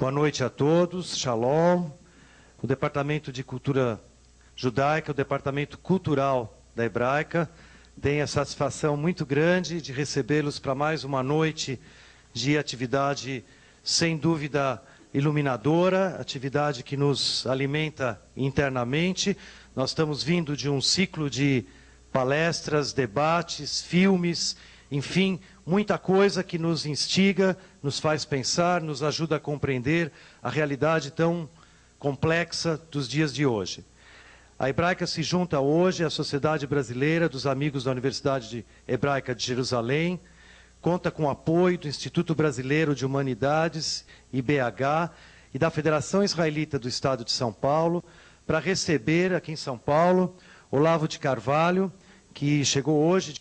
Boa noite a todos, Shalom. O Departamento de Cultura Judaica, o Departamento Cultural da Hebraica, tem a satisfação muito grande de recebê-los para mais uma noite de atividade, sem dúvida, iluminadora, atividade que nos alimenta internamente. Nós estamos vindo de um ciclo de palestras, debates, filmes, enfim, muita coisa que nos instiga, nos faz pensar, nos ajuda a compreender a realidade tão complexa dos dias de hoje. A Hebraica se junta hoje à Sociedade Brasileira dos Amigos da Universidade Hebraica de Jerusalém, conta com o apoio do Instituto Brasileiro de Humanidades, IBH, e da Federação Israelita do Estado de São Paulo, para receber aqui em São Paulo Olavo de Carvalho, que chegou hoje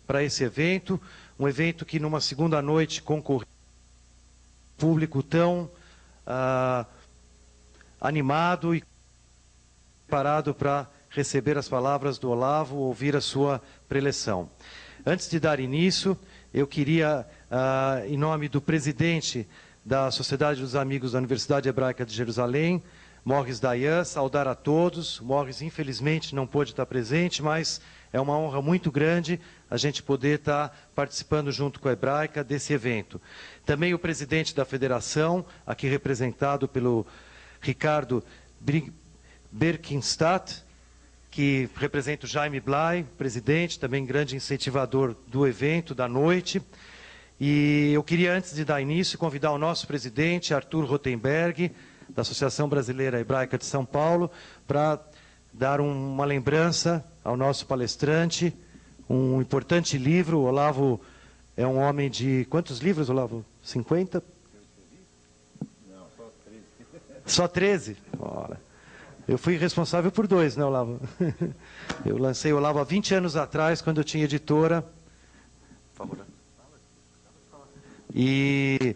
para esse evento, um evento que numa segunda noite concorreu público tão animado e preparado para receber as palavras do Olavo, ouvir a sua preleção. Antes de dar início, eu queria, em nome do presidente da Sociedade dos Amigos da Universidade Hebraica de Jerusalém, Morris Dayan, saudar a todos. Morris, infelizmente, não pôde estar presente, mas é uma honra muito grande a gente poder estar participando junto com a Hebraica desse evento. Também o presidente da federação, aqui representado pelo Ricardo Birkenstadt, que representa o Jaime Blay, presidente, também grande incentivador do evento, da noite. E eu queria, antes de dar início, convidar o nosso presidente, Arthur Rotenberg, da Associação Brasileira Hebraica de São Paulo, para dar uma lembrança ao nosso palestrante, um importante livro. O Olavo é um homem de... Quantos livros, Olavo? 50? Não, só 13. Só 13? Ora. Eu fui responsável por 2, né, Olavo? Eu lancei o Olavo há 20 anos atrás, quando eu tinha editora. Por favor. E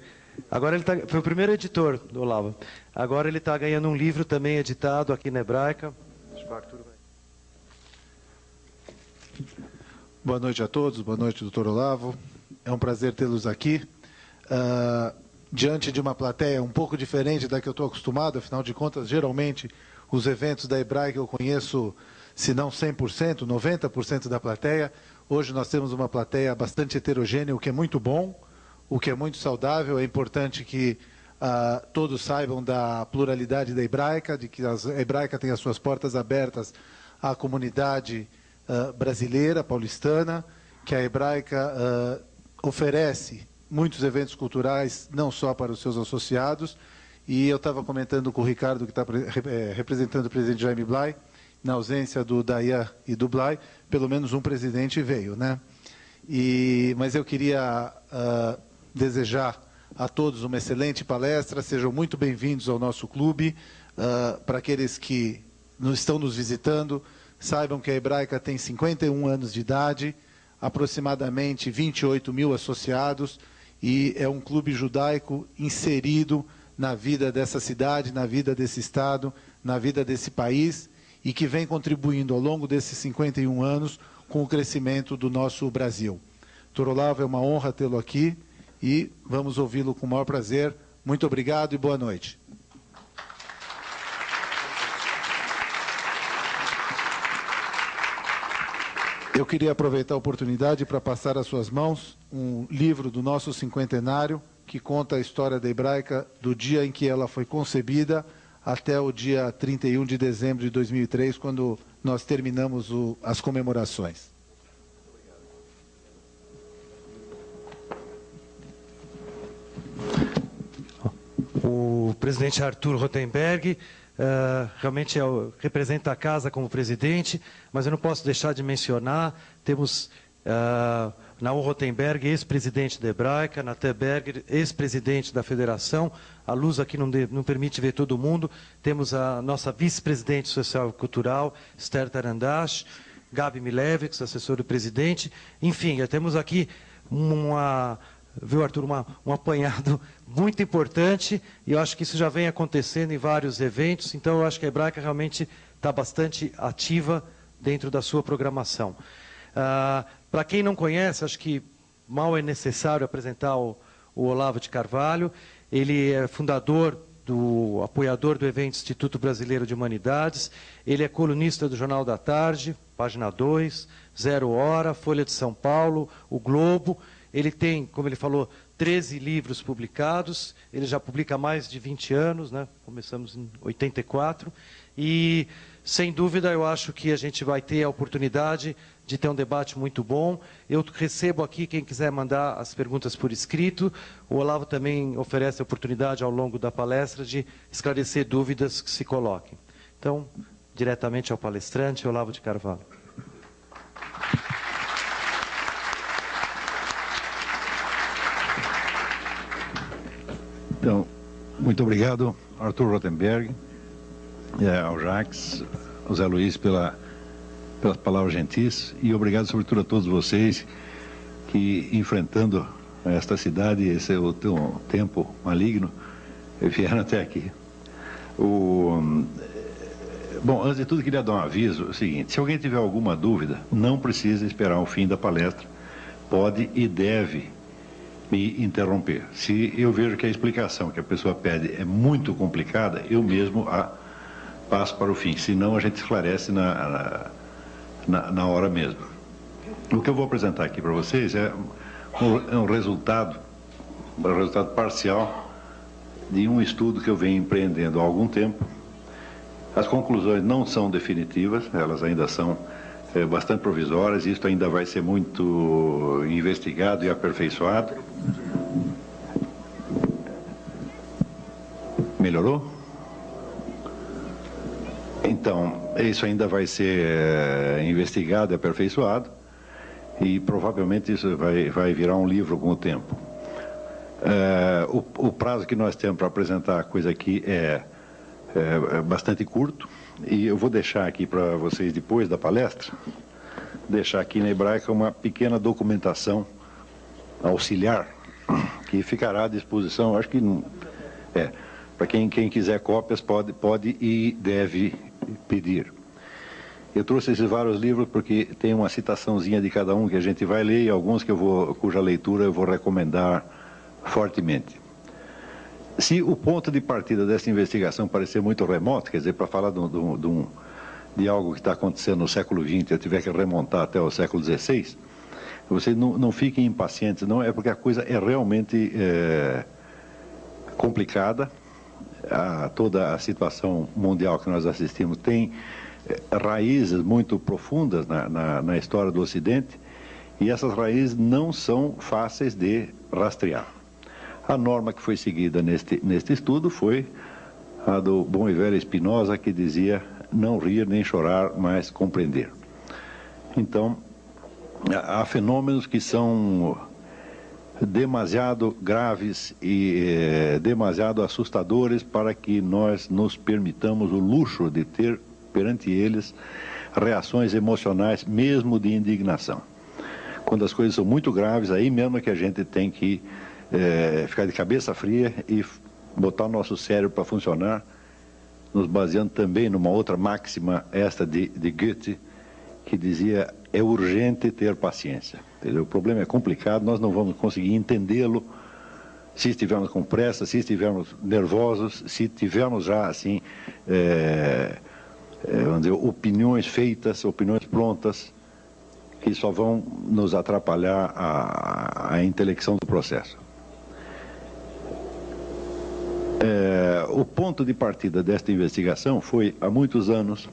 agora ele foi o primeiro editor do Olavo. Agora ele está ganhando um livro também editado aqui na Hebraica. Acho que o Arthur vai. Boa noite a todos, boa noite, doutor Olavo. É um prazer tê-los aqui. Diante de uma plateia um pouco diferente da que eu estou acostumado, afinal de contas, geralmente, os eventos da Hebraica eu conheço, se não 100%, 90% da plateia. Hoje nós temos uma plateia bastante heterogênea, o que é muito bom, o que é muito saudável. É importante que todos saibam da pluralidade da Hebraica, de que a Hebraica tem as suas portas abertas à comunidade brasileira, paulistana, que a Hebraica oferece muitos eventos culturais, não só para os seus associados. E eu estava comentando com o Ricardo, que está representando o presidente Jaime Blay, na ausência do Dayan e do Blay, pelo menos um presidente veio, né? Mas eu queria desejar a todos uma excelente palestra, sejam muito bem-vindos ao nosso clube. Para aqueles que estão nos visitando, saibam que a Hebraica tem 51 anos de idade, aproximadamente 28 mil associados, e é um clube judaico inserido na vida dessa cidade, na vida desse estado, na vida desse país, e que vem contribuindo ao longo desses 51 anos com o crescimento do nosso Brasil. Dr. Olavo, é uma honra tê-lo aqui e vamos ouvi-lo com o maior prazer. Muito obrigado e boa noite. Eu queria aproveitar a oportunidade para passar às suas mãos um livro do nosso cinquentenário, que conta a história da Hebraica do dia em que ela foi concebida até o dia 31 de dezembro de 2003, quando nós terminamos as comemorações. O presidente Arthur Rotenberg realmente representa a casa como presidente, mas eu não posso deixar de mencionar, temos Naum Rotenberg, ex-presidente da Hebraica, Natan Berger, ex-presidente da Federação. A luz aqui não permite ver todo mundo. Temos a nossa vice-presidente social e cultural, Esther Tarandash, Gabi Milevix, assessor do presidente. Enfim, temos aqui viu, Arthur, um apanhado muito importante, e eu acho que isso já vem acontecendo em vários eventos. Então eu acho que a Hebraica realmente está bastante ativa dentro da sua programação. Para quem não conhece, acho que mal é necessário apresentar o o Olavo de Carvalho. Ele é apoiador do evento Instituto Brasileiro de Humanidades. Ele é colunista do Jornal da Tarde, Página 2, Zero Hora, Folha de São Paulo, O Globo. Ele tem, como ele falou, 13 livros publicados. Ele já publica há mais de 20 anos, né? Começamos em 84. E, sem dúvida, eu acho que a gente vai ter a oportunidade de ter um debate muito bom. Eu recebo aqui quem quiser mandar as perguntas por escrito. O Olavo também oferece a oportunidade ao longo da palestra de esclarecer dúvidas que se coloquem. Então, diretamente ao palestrante, Olavo de Carvalho. Então, muito obrigado, Arthur Rotenberg, ao Jacques, ao Zé Luiz pelas palavras gentis, e obrigado, sobretudo, a todos vocês que, enfrentando esta cidade, esse é o tempo maligno, vieram até aqui. Bom, antes de tudo, queria dar um aviso, é o seguinte: se alguém tiver alguma dúvida, não precisa esperar o fim da palestra, pode e deve me interromper. Se eu vejo que a explicação que a pessoa pede é muito complicada, eu mesmo a passo para o fim, senão a gente esclarece na hora mesmo. O que eu vou apresentar aqui para vocês é um resultado parcial de um estudo que eu venho empreendendo há algum tempo. As conclusões não são definitivas, elas ainda são bastante provisórias, isso ainda vai ser muito investigado e aperfeiçoado. Melhorou? Então, isso ainda vai ser investigado e aperfeiçoado, e provavelmente isso vai virar um livro com o tempo. O prazo que nós temos para apresentar a coisa aqui é bastante curto, e eu vou deixar aqui para vocês, depois da palestra, deixar aqui na Hebraica uma pequena documentação auxiliar, que ficará à disposição, acho que para quem quiser cópias pode e deve pedir. Eu trouxe esses vários livros porque tem uma citaçãozinha de cada um que a gente vai ler, e alguns cuja leitura eu vou recomendar fortemente. Se o ponto de partida dessa investigação parecer muito remoto, quer dizer, para falar de algo que está acontecendo no século XX, eu tiver que remontar até o século XVI, vocês não fiquem impacientes, não, é porque a coisa é realmente complicada. Toda a situação mundial que nós assistimos tem raízes muito profundas na história do Ocidente, e essas raízes não são fáceis de rastrear. A norma que foi seguida neste estudo foi a do bom e velho Spinoza, que dizia: não rir nem chorar, mas compreender. Então, há fenômenos que são demasiado graves e demasiado assustadores para que nós nos permitamos o luxo de ter perante eles reações emocionais, mesmo de indignação. Quando as coisas são muito graves, aí mesmo é que a gente tem que ficar de cabeça fria e botar o nosso cérebro para funcionar, nos baseando também numa outra máxima, esta de Goethe, que dizia: é urgente ter paciência. Entendeu? O problema é complicado, nós não vamos conseguir entendê-lo se estivermos com pressa, se estivermos nervosos, se tivermos já assim, vamos dizer, opiniões feitas, opiniões prontas, que só vão nos atrapalhar a intelecção do processo. O ponto de partida desta investigação foi, há muitos anos,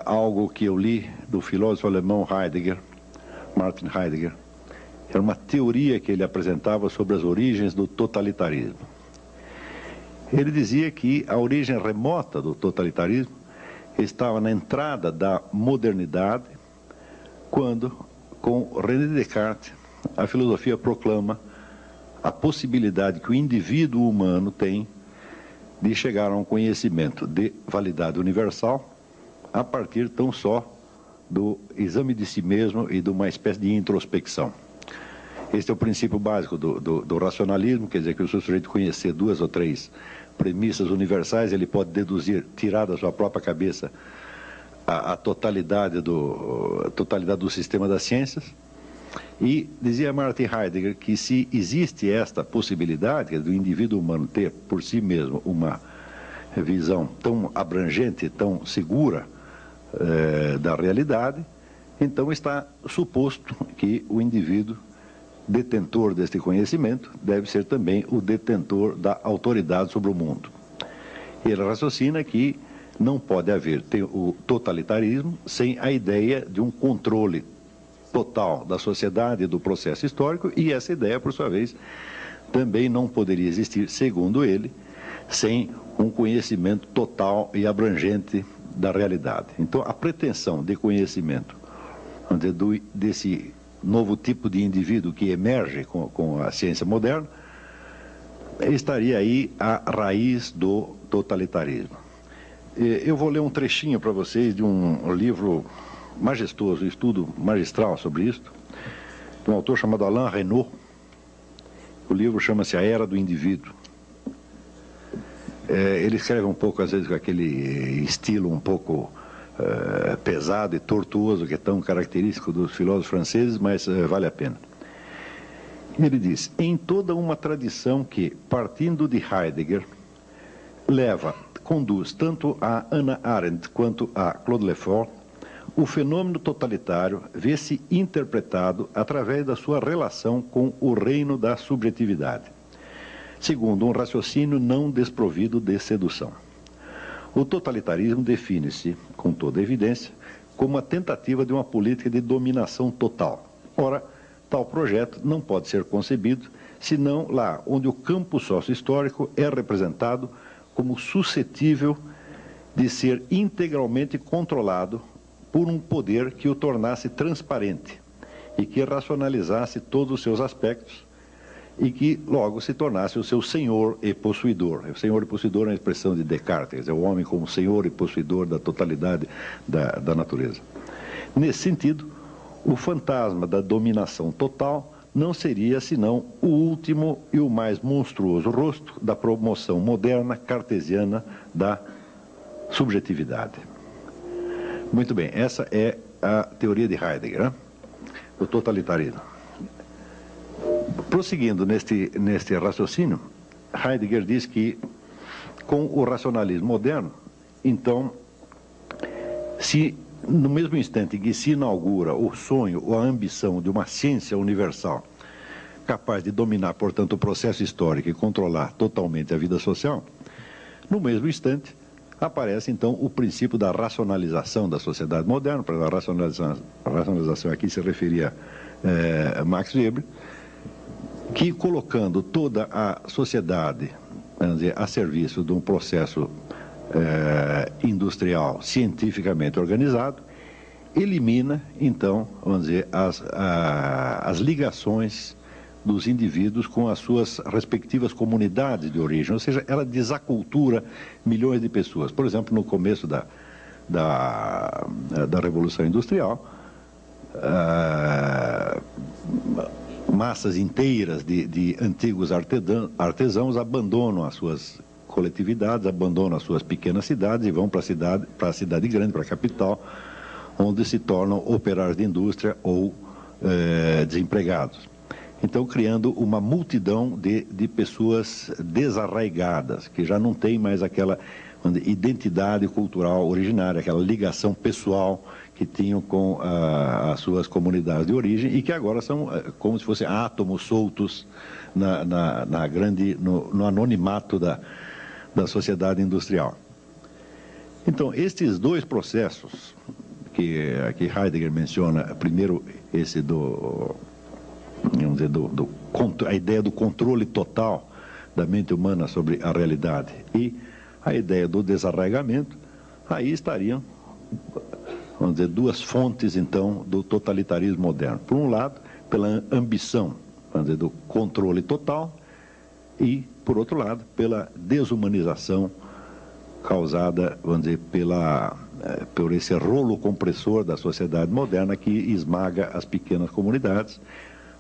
algo que eu li do filósofo alemão Martin Heidegger. Era uma teoria que ele apresentava sobre as origens do totalitarismo. Ele dizia que a origem remota do totalitarismo estava na entrada da modernidade, quando, com René Descartes, a filosofia proclama a possibilidade que o indivíduo humano tem de chegar a um conhecimento de validade universal a partir tão só do exame de si mesmo e de uma espécie de introspecção. Este é o princípio básico do racionalismo, quer dizer que se o sujeito conhecer 2 ou 3 premissas universais, ele pode deduzir, tirar da sua própria cabeça a totalidade do sistema das ciências. E dizia Martin Heidegger que se existe esta possibilidade do indivíduo humano ter por si mesmo uma visão tão abrangente, tão segura da realidade, então está suposto que o indivíduo detentor deste conhecimento deve ser também o detentor da autoridade sobre o mundo. Ele raciocina que não pode haver o totalitarismo sem a ideia de um controle total da sociedade e do processo histórico, e essa ideia, por sua vez, também não poderia existir, segundo ele, sem um conhecimento total e abrangente da realidade. Então, a pretensão de conhecimento desse novo tipo de indivíduo que emerge com a ciência moderna estaria aí a raiz do totalitarismo. Eu vou ler um trechinho para vocês de um livro majestoso, um estudo magistral sobre isso, de um autor chamado Alain Renaud. O livro chama-se A Era do Indivíduo. Ele escreve um pouco, às vezes, com aquele estilo um pouco pesado e tortuoso que é tão característico dos filósofos franceses, mas vale a pena. Ele diz: em toda uma tradição que, partindo de Heidegger, conduz tanto a Hannah Arendt quanto a Claude Lefort, o fenômeno totalitário vê-se interpretado através da sua relação com o reino da subjetividade, segundo um raciocínio não desprovido de sedução. O totalitarismo define-se, com toda evidência, como a tentativa de uma política de dominação total. Ora, tal projeto não pode ser concebido senão lá onde o campo sócio-histórico é representado como suscetível de ser integralmente controlado por um poder que o tornasse transparente e que racionalizasse todos os seus aspectos e que logo se tornasse o seu senhor e possuidor. O senhor e possuidor é uma expressão de Descartes, é o homem como senhor e possuidor da totalidade da natureza. Nesse sentido, o fantasma da dominação total não seria senão o último e o mais monstruoso rosto da promoção moderna cartesiana da subjetividade. Muito bem, essa é a teoria de Heidegger, né? O totalitarismo. Prosseguindo neste raciocínio, Heidegger diz que, com o racionalismo moderno, então, se no mesmo instante que se inaugura o sonho ou a ambição de uma ciência universal capaz de dominar, portanto, o processo histórico e controlar totalmente a vida social, no mesmo instante aparece, então, o princípio da racionalização da sociedade moderna. Para a racionalização aqui se referia a Max Weber, que, colocando toda a sociedade, vamos dizer, a serviço de um processo industrial cientificamente organizado, elimina, então, vamos dizer, as ligações dos indivíduos com as suas respectivas comunidades de origem, ou seja, ela desacultura milhões de pessoas. Por exemplo, no começo da Revolução Industrial, massas inteiras de antigos artesãos abandonam as suas coletividades, abandonam as suas pequenas cidades e vão para a cidade grande, para a capital, onde se tornam operários de indústria ou desempregados. Então, criando uma multidão de pessoas desarraigadas, que já não tem mais aquela identidade cultural originária, aquela ligação pessoal que tinham com as suas comunidades de origem e que agora são como se fossem átomos soltos no anonimato da sociedade industrial. Então, estes dois processos que Heidegger menciona, primeiro esse a ideia do controle total da mente humana sobre a realidade e a ideia do desarraigamento, aí estariam, vamos dizer, duas fontes, então, do totalitarismo moderno. Por um lado, pela ambição, vamos dizer, do controle total e, por outro lado, pela desumanização causada, vamos dizer, por esse rolo compressor da sociedade moderna que esmaga as pequenas comunidades,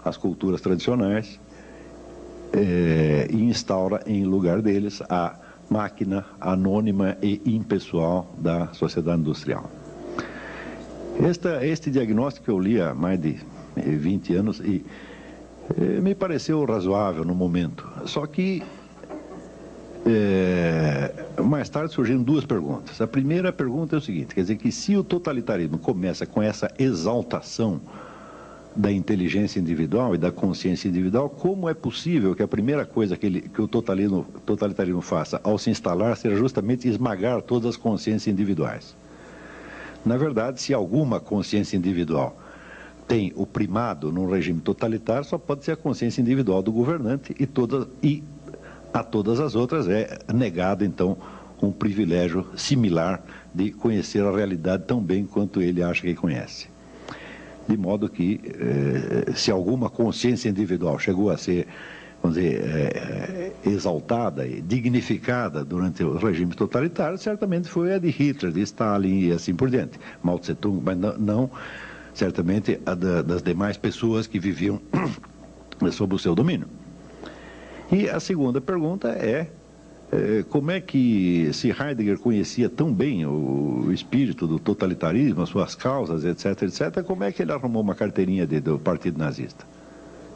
as culturas tradicionais, e instaura em lugar deles a máquina anônima e impessoal da sociedade industrial. Este diagnóstico eu li há mais de 20 anos, e me pareceu razoável no momento. Só que mais tarde surgiram duas perguntas. A primeira pergunta é o seguinte, quer dizer que se o totalitarismo começa com essa exaltação da inteligência individual e da consciência individual, como é possível que a primeira coisa que o totalitarismo faça ao se instalar seja justamente esmagar todas as consciências individuais? Na verdade, se alguma consciência individual tem o primado num regime totalitário, só pode ser a consciência individual do governante, e a todas as outras é negado, então, um privilégio similar de conhecer a realidade tão bem quanto ele acha que conhece. De modo que, se alguma consciência individual chegou a ser, vamos dizer, exaltada e dignificada durante o regime totalitário, certamente foi a de Hitler, de Stalin e assim por diante. Mao Tse-tung, mas não certamente a das demais pessoas que viviam sob o seu domínio. E a segunda pergunta é, como é que, se Heidegger conhecia tão bem o espírito do totalitarismo, as suas causas, etc., etc., como é que ele arrumou uma carteirinha do Partido Nazista?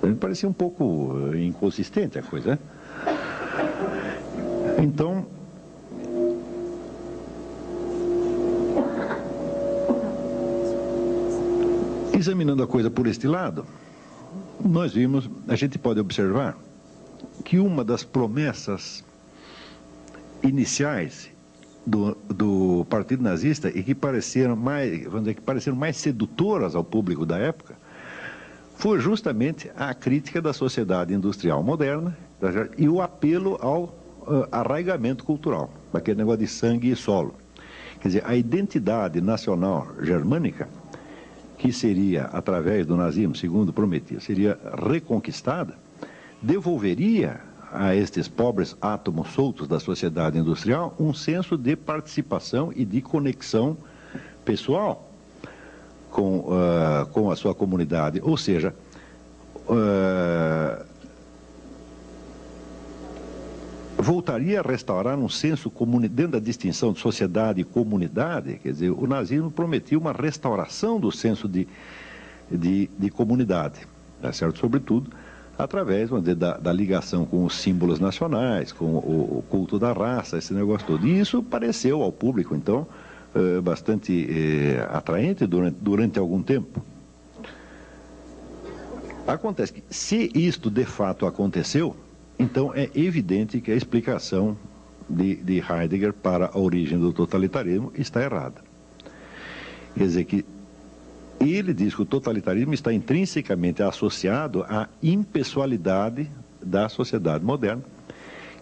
Me parecia um pouco inconsistente a coisa, né? Então, examinando a coisa por este lado, a gente pode observar que uma das promessas iniciais do Partido Nazista e que pareceram mais sedutoras ao público da época foi justamente a crítica da sociedade industrial moderna e o apelo ao arraigamento cultural, aquele negócio de sangue e solo. Quer dizer, a identidade nacional germânica, que seria, através do nazismo, segundo prometia, seria reconquistada, devolveria a estes pobres átomos soltos da sociedade industrial um senso de participação e de conexão pessoal com a sua comunidade. Ou seja, voltaria a restaurar um senso dentro da distinção de sociedade e comunidade. Quer dizer, o nazismo prometia uma restauração do senso de comunidade, tá certo? Sobretudo através, vamos dizer, da ligação com os símbolos nacionais, com o culto da raça, esse negócio todo. E isso pareceu ao público, então, bastante atraente durante algum tempo. Acontece que, se isto de fato aconteceu, então é evidente que a explicação de Heidegger para a origem do totalitarismo está errada. Quer dizer que ele diz que o totalitarismo está intrinsecamente associado à impessoalidade da sociedade moderna,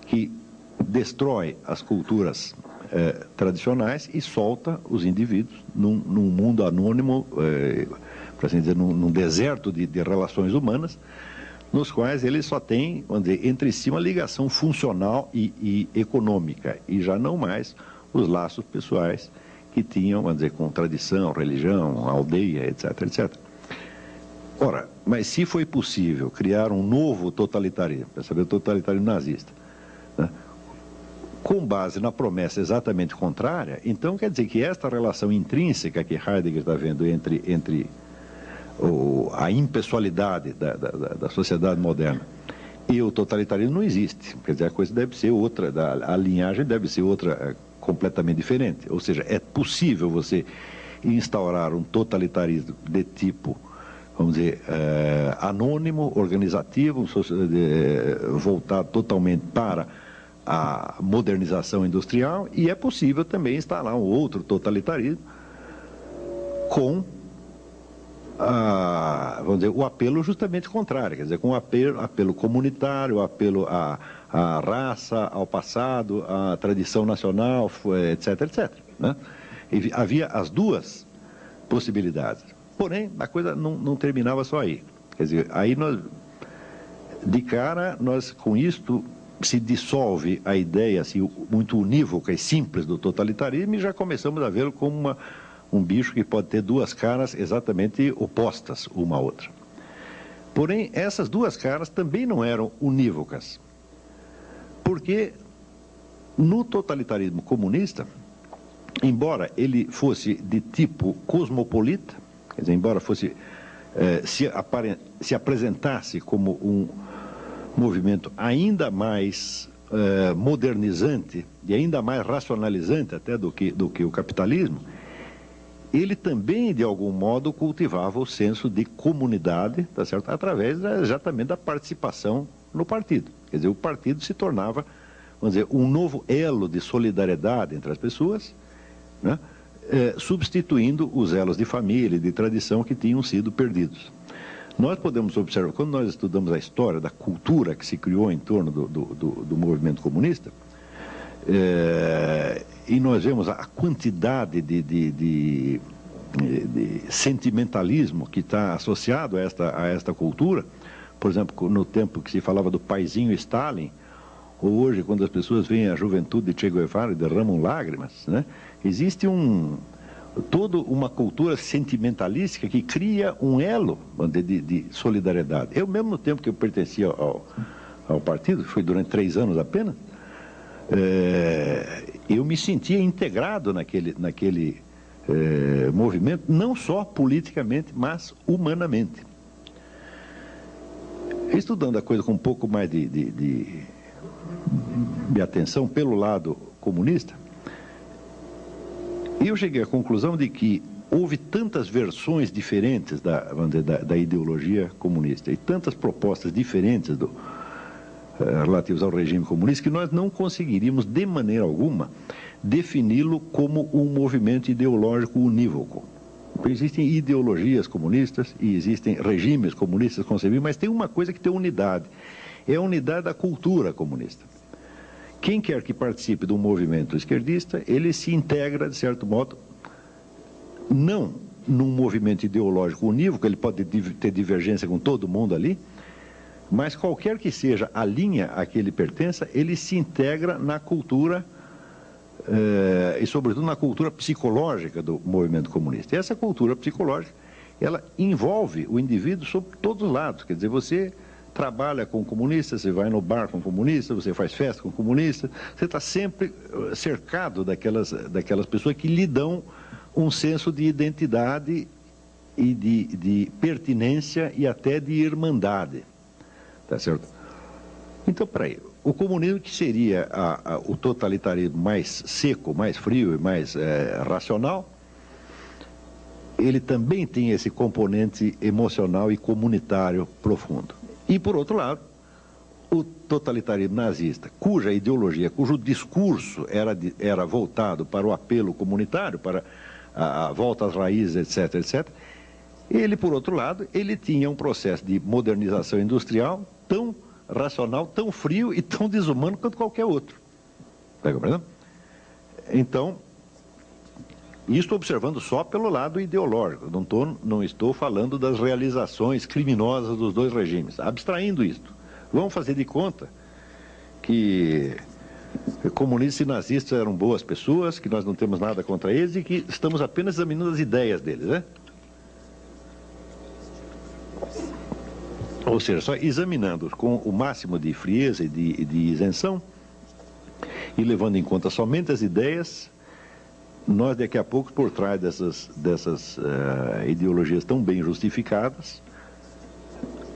que destrói as culturas tradicionais e solta os indivíduos num mundo anônimo, por assim dizer, num deserto de relações humanas, nos quais ele só tem, vamos dizer, entre si uma ligação funcional e econômica, e já não mais os laços pessoais que tinham, vamos dizer, com tradição, religião, aldeia, etc., etc. Ora, mas se foi possível criar um novo totalitarismo, para saber, o totalitarismo nazista, né, com base na promessa exatamente contrária, então quer dizer que esta relação intrínseca que Heidegger está vendo entre a impessoalidade da sociedade moderna e o totalitarismo não existe. Quer dizer, a coisa deve ser outra, a linhagem deve ser outra, completamente diferente. Ou seja, é possível você instaurar um totalitarismo de tipo, vamos dizer, anônimo, organizativo, voltado totalmente para a modernização industrial, e é possível também instalar um outro totalitarismo com vamos dizer, o apelo justamente contrário, quer dizer, com o apelo comunitário, o apelo à raça, ao passado, à tradição nacional, etc., etc., né? E havia as duas possibilidades. Porém, a coisa não terminava só aí. Quer dizer, aí de cara, com isto se dissolve a ideia assim, muito unívoca e simples do totalitarismo, e já começamos a vê-lo como um bicho que pode ter duas caras exatamente opostas uma à outra. Porém, essas duas caras também não eram unívocas, porque no totalitarismo comunista, embora ele fosse de tipo cosmopolita, quer dizer, embora fosse se apresentasse como um movimento ainda mais modernizante e ainda mais racionalizante até do que o capitalismo, ele também, de algum modo, cultivava o senso de comunidade, tá certo? Através exatamente da participação no partido. Quer dizer, o partido se tornava, vamos dizer, um novo elo de solidariedade entre as pessoas, né? Substituindo os elos de família e de tradição que tinham sido perdidos. Nós podemos observar, quando nós estudamos a história da cultura que se criou em torno do movimento comunista, e nós vemos a quantidade de sentimentalismo que está associado a esta cultura. Por exemplo, no tempo que se falava do paizinho Stalin, ou hoje, quando as pessoas veem a juventude de Che Guevara e derramam lágrimas, né? Existe toda uma cultura sentimentalística que cria um elo de solidariedade. Eu mesmo, no tempo que eu pertencia ao partido, foi durante 3 anos apenas, eu me sentia integrado naquele movimento, não só politicamente, mas humanamente. Estudando a coisa com um pouco mais de atenção pelo lado comunista, eu cheguei à conclusão de que houve tantas versões diferentes da ideologia comunista e tantas propostas diferentes relativas ao regime comunista que nós não conseguiríamos, de maneira alguma, defini-lo como um movimento ideológico unívoco. Existem ideologias comunistas e existem regimes comunistas concebíveis, mas tem uma coisa que tem unidade, é a unidade da cultura comunista. Quem quer que participe de um movimento esquerdista, ele se integra, de certo modo, não num movimento ideológico unívoco, ele pode ter divergência com todo mundo ali, mas qualquer que seja a linha a que ele pertença, ele se integra na cultura e, sobretudo, na cultura psicológica do movimento comunista. E essa cultura psicológica, ela envolve o indivíduo sob todos os lados. Quer dizer, você trabalha com comunistas, você vai no bar com comunistas, você faz festa com comunistas, você está sempre cercado daquelas pessoas que lhe dão um senso de identidade e de pertinência e até de irmandade. Tá certo? Então, peraí, o comunismo, que seria o totalitarismo mais seco, mais frio e mais racional, ele também tem esse componente emocional e comunitário profundo. E, por outro lado, o totalitarismo nazista, cuja ideologia, cujo discurso era voltado para o apelo comunitário, para a volta às raízes, etc., etc., ele, por outro lado, ele tinha um processo de modernização industrial tão racional, tão frio e tão desumano quanto qualquer outro. Está compreendendo? Então, isto observando só pelo lado ideológico, não estou falando das realizações criminosas dos dois regimes, abstraindo isto. Vamos fazer de conta que comunistas e nazistas eram boas pessoas, que nós não temos nada contra eles e que estamos apenas examinando as ideias deles, né? Ou seja, só examinando com o máximo de frieza e de isenção e levando em conta somente as ideias, nós daqui a pouco, por trás dessas ideologias tão bem justificadas,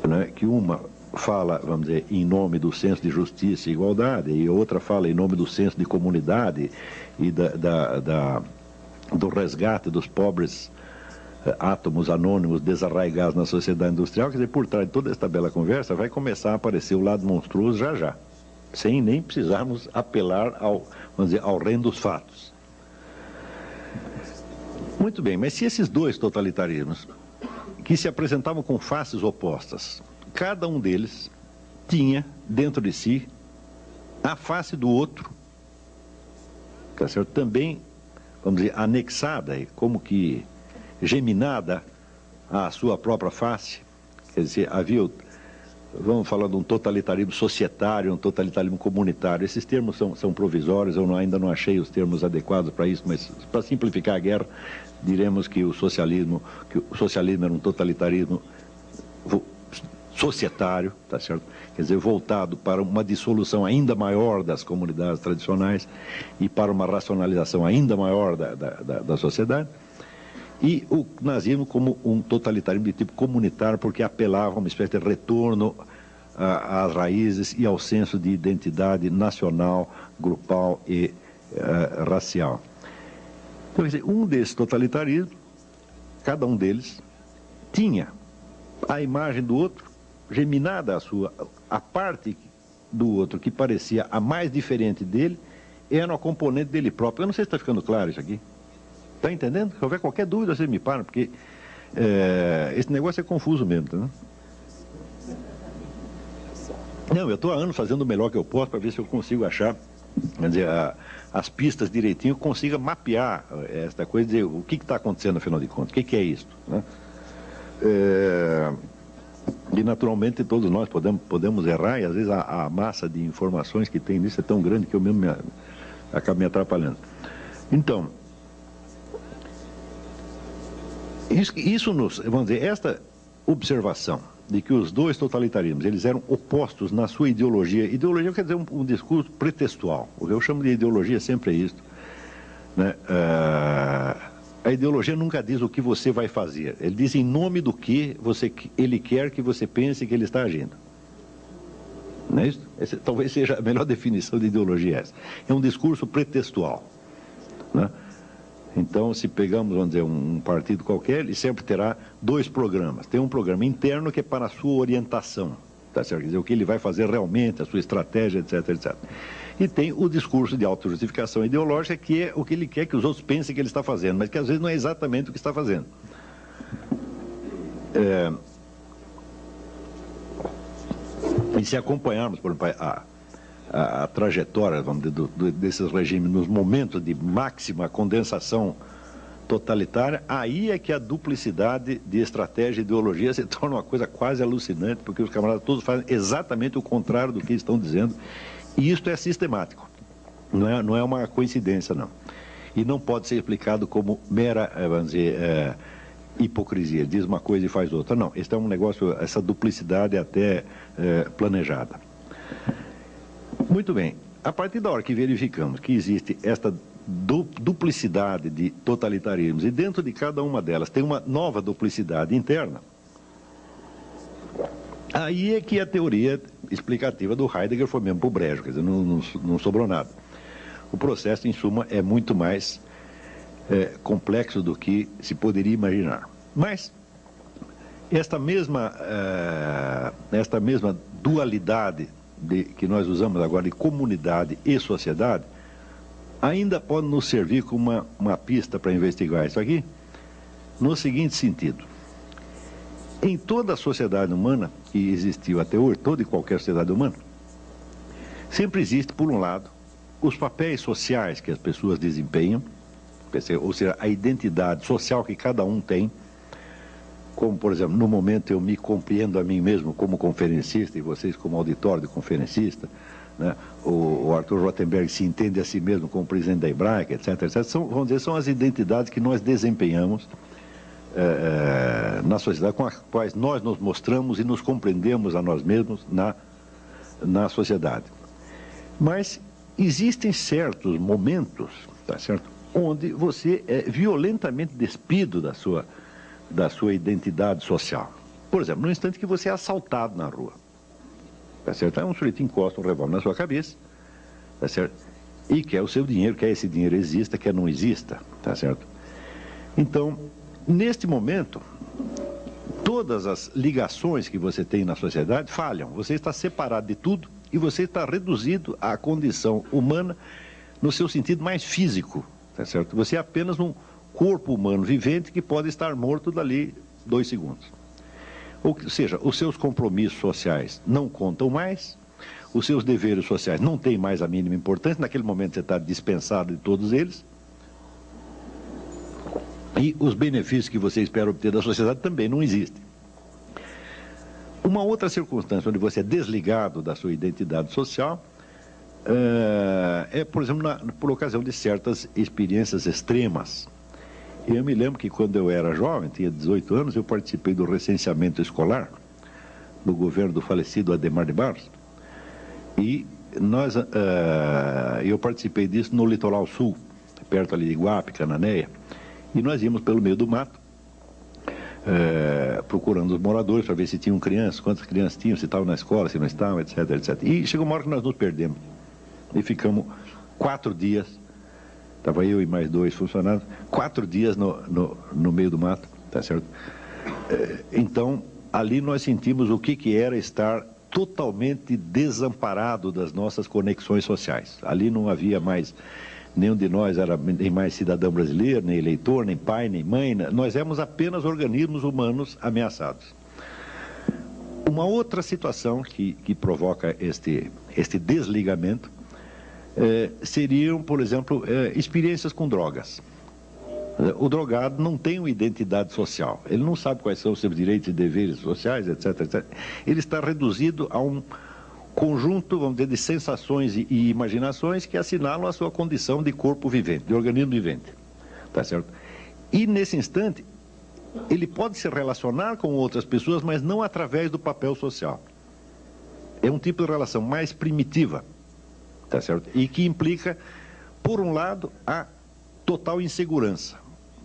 né, que uma fala, vamos dizer, em nome do senso de justiça e igualdade, e outra fala em nome do senso de comunidade e do resgate dos pobres átomos anônimos desarraigados na sociedade industrial. Quer dizer, por trás de toda esta bela conversa vai começar a aparecer o lado monstruoso já, sem nem precisarmos apelar ao reino dos fatos. Muito bem, mas se esses dois totalitarismos, que se apresentavam com faces opostas, cada um deles tinha dentro de si a face do outro, tá certo? Também, vamos dizer, anexada, como que geminada à sua própria face. Quer dizer, vamos falar de um totalitarismo societário, um totalitarismo comunitário. Esses termos são provisórios, eu ainda não achei os termos adequados para isso, mas para simplificar a guerra, diremos que o socialismo era um totalitarismo societário, tá certo? Quer dizer, voltado para uma dissolução ainda maior das comunidades tradicionais e para uma racionalização ainda maior da sociedade. e o nazismo como um totalitarismo de tipo comunitário, porque apelava a uma espécie de retorno às raízes e ao senso de identidade nacional, grupal e racial. Então, quer dizer, um desses totalitarismos, cada um deles, tinha a imagem do outro geminada a parte do outro que parecia a mais diferente dele, era uma componente dele próprio. Eu não sei se está ficando claro isso aqui. Está entendendo? Se houver qualquer dúvida, você me para, porque esse negócio é confuso mesmo, tá, né? Não, eu estou há anos fazendo o melhor que eu posso para ver se eu consigo achar, quer dizer, as pistas direitinho, consiga mapear esta coisa, dizer o que está acontecendo, afinal de contas, o que é isso, né? E naturalmente todos nós podemos errar, e às vezes a massa de informações que tem nisso é tão grande que eu mesmo acabo me atrapalhando. Então, vamos dizer, esta observação de que os dois totalitarismos, eles eram opostos na sua ideologia. Ideologia quer dizer um discurso pretextual. O que eu chamo de ideologia sempre é isso, né? A ideologia nunca diz o que você vai fazer. Ele diz em nome do que ele quer que você pense que ele está agindo. Não é isso? Talvez seja a melhor definição de ideologia essa. É um discurso pretextual, né? Então, se pegamos, vamos dizer, um partido qualquer, ele sempre terá dois programas. Tem um programa interno que é para a sua orientação, tá certo? Quer dizer, o que ele vai fazer realmente, a sua estratégia, etc, etc. E tem o discurso de autojustificação ideológica, que é o que ele quer que os outros pensem que ele está fazendo, mas que às vezes não é exatamente o que está fazendo. E se acompanharmos, por exemplo, a trajetória, vamos dizer, desses regimes nos momentos de máxima condensação totalitária, aí é que a duplicidade de estratégia e ideologia se torna uma coisa quase alucinante, porque os camaradas todos fazem exatamente o contrário do que estão dizendo, e isto é sistemático, não é uma coincidência, não. E não pode ser explicado como mera, vamos dizer, hipocrisia, diz uma coisa e faz outra. Não, este é um negócio, essa duplicidade é até planejada. Muito bem, a partir da hora que verificamos que existe esta duplicidade de totalitarismos e dentro de cada uma delas tem uma nova duplicidade interna, aí é que a teoria explicativa do Heidegger foi mesmo pro brejo, quer dizer, não sobrou nada. O processo, em suma, é muito mais complexo do que se poderia imaginar. Mas esta mesma dualidade que nós usamos agora de comunidade e sociedade, ainda pode nos servir como uma pista para investigar isso aqui, no seguinte sentido. Em toda a sociedade humana que existiu até hoje, toda e qualquer sociedade humana, sempre existe, por um lado, os papéis sociais que as pessoas desempenham, ou seja, a identidade social que cada um tem, como, por exemplo, no momento eu me compreendo a mim mesmo como conferencista e vocês como auditório de conferencista, né? O Arthur Rotenberg se entende a si mesmo como presidente da Hebraica, etc, etc. Vamos dizer, são as identidades que nós desempenhamos na sociedade, com as quais nós nos mostramos e nos compreendemos a nós mesmos na sociedade. Mas existem certos momentos, tá certo, onde você é violentamente despido da sua identidade social. Por exemplo, no instante que você é assaltado na rua, tá certo? Aí um sujeito encosta um revólver na sua cabeça, tá certo? E quer o seu dinheiro, quer esse dinheiro exista, quer não exista, tá certo? Então, neste momento, todas as ligações que você tem na sociedade falham. Você está separado de tudo e você está reduzido à condição humana no seu sentido mais físico, tá certo? Você é apenas um corpo humano vivente que pode estar morto dali 2 segundos. Ou seja, os seus compromissos sociais não contam mais, os seus deveres sociais não têm mais a mínima importância, naquele momento você está dispensado de todos eles, e os benefícios que você espera obter da sociedade também não existem. Uma outra circunstância onde você é desligado da sua identidade social por exemplo, por ocasião de certas experiências extremas. Eu me lembro que quando eu era jovem, tinha 18 anos, eu participei do recenseamento escolar do governo do falecido Adhemar de Barros, e eu participei disso no litoral sul, perto ali de Iguape, Cananéia, E nós íamos pelo meio do mato, procurando os moradores para ver se tinham crianças, quantas crianças tinham, se estavam na escola, se não estavam, etc, etc. E chegou uma hora que nós nos perdemos. E ficamos 4 dias, estava eu e mais 2 funcionários, 4 dias no meio do mato, tá certo? Então, ali nós sentimos o que era estar totalmente desamparado das nossas conexões sociais. Ali não havia mais, nenhum de nós era nem mais cidadão brasileiro, nem eleitor, nem pai, nem mãe, nós éramos apenas organismos humanos ameaçados. Uma outra situação que provoca este desligamento seriam, por exemplo, experiências com drogas. O drogado não tem uma identidade social, ele não sabe quais são os seus direitos e deveres sociais, etc, etc. Ele está reduzido a um conjunto, vamos dizer, de sensações e imaginações que assinalam a sua condição de corpo vivente, de organismo vivente, tá certo? E nesse instante, ele pode se relacionar com outras pessoas, mas não através do papel social. É um tipo de relação mais primitiva, tá certo? E que implica, por um lado, a total insegurança,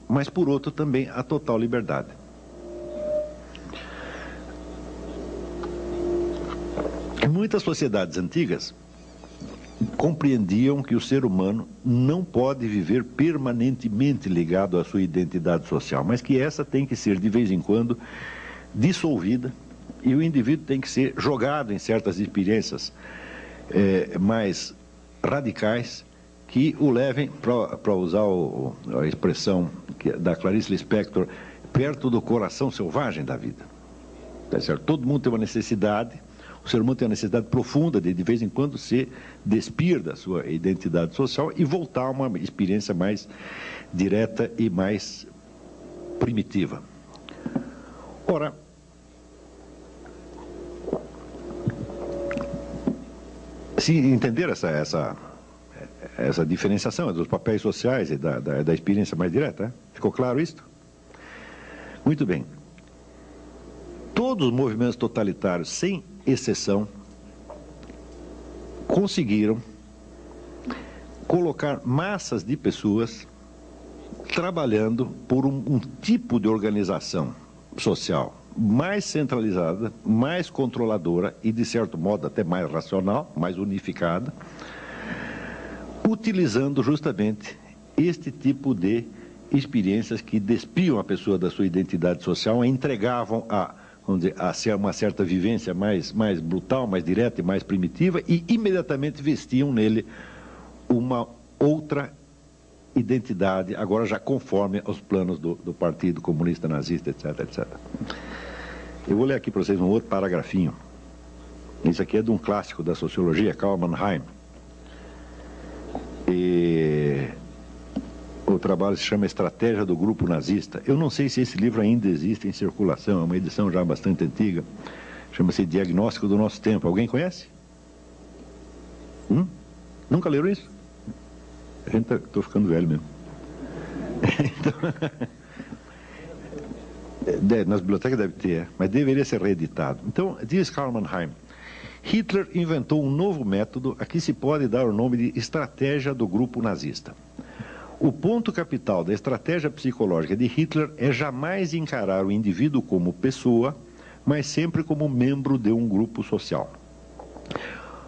mas por outro também a total liberdade. Muitas sociedades antigas compreendiam que o ser humano não pode viver permanentemente ligado à sua identidade social, mas que essa tem que ser de vez em quando dissolvida e o indivíduo tem que ser jogado em certas experiências mais radicais que o levem, para usar a expressão da Clarice Lispector, perto do coração selvagem da vida. Tá certo? Todo mundo tem uma necessidade, o ser humano tem uma necessidade profunda de vez em quando se despir da sua identidade social e voltar a uma experiência mais direta e mais primitiva. Ora, se entender essa diferenciação dos papéis sociais e da experiência mais direta, ficou claro isso? Muito bem. Todos os movimentos totalitários, sem exceção, conseguiram colocar massas de pessoas trabalhando por um tipo de organização social mais centralizada, mais controladora e, de certo modo, até mais racional, mais unificada, utilizando justamente este tipo de experiências que despiam a pessoa da sua identidade social e entregavam vamos dizer, a uma certa vivência mais brutal, mais direta e mais primitiva e imediatamente vestiam nele uma outra identidade, agora já conforme aos planos do Partido Comunista Nazista, etc, etc. Eu vou ler aqui para vocês um outro paragrafinho. Isso aqui é de um clássico da sociologia, Karl Mannheim. E o trabalho se chama Estratégia do Grupo Nazista. Eu não sei se esse livro ainda existe em circulação, é uma edição já bastante antiga. Chama-se Diagnóstico do Nosso Tempo. Alguém conhece? Nunca leram isso? Estou ficando velho mesmo. Então, nas bibliotecas deve ter, mas deveria ser reeditado. Então, diz Karl Mannheim, Hitler inventou um novo método a que se pode dar o nome de estratégia do grupo nazista. O ponto capital da estratégia psicológica de Hitler é jamais encarar o indivíduo como pessoa, mas sempre como membro de um grupo social.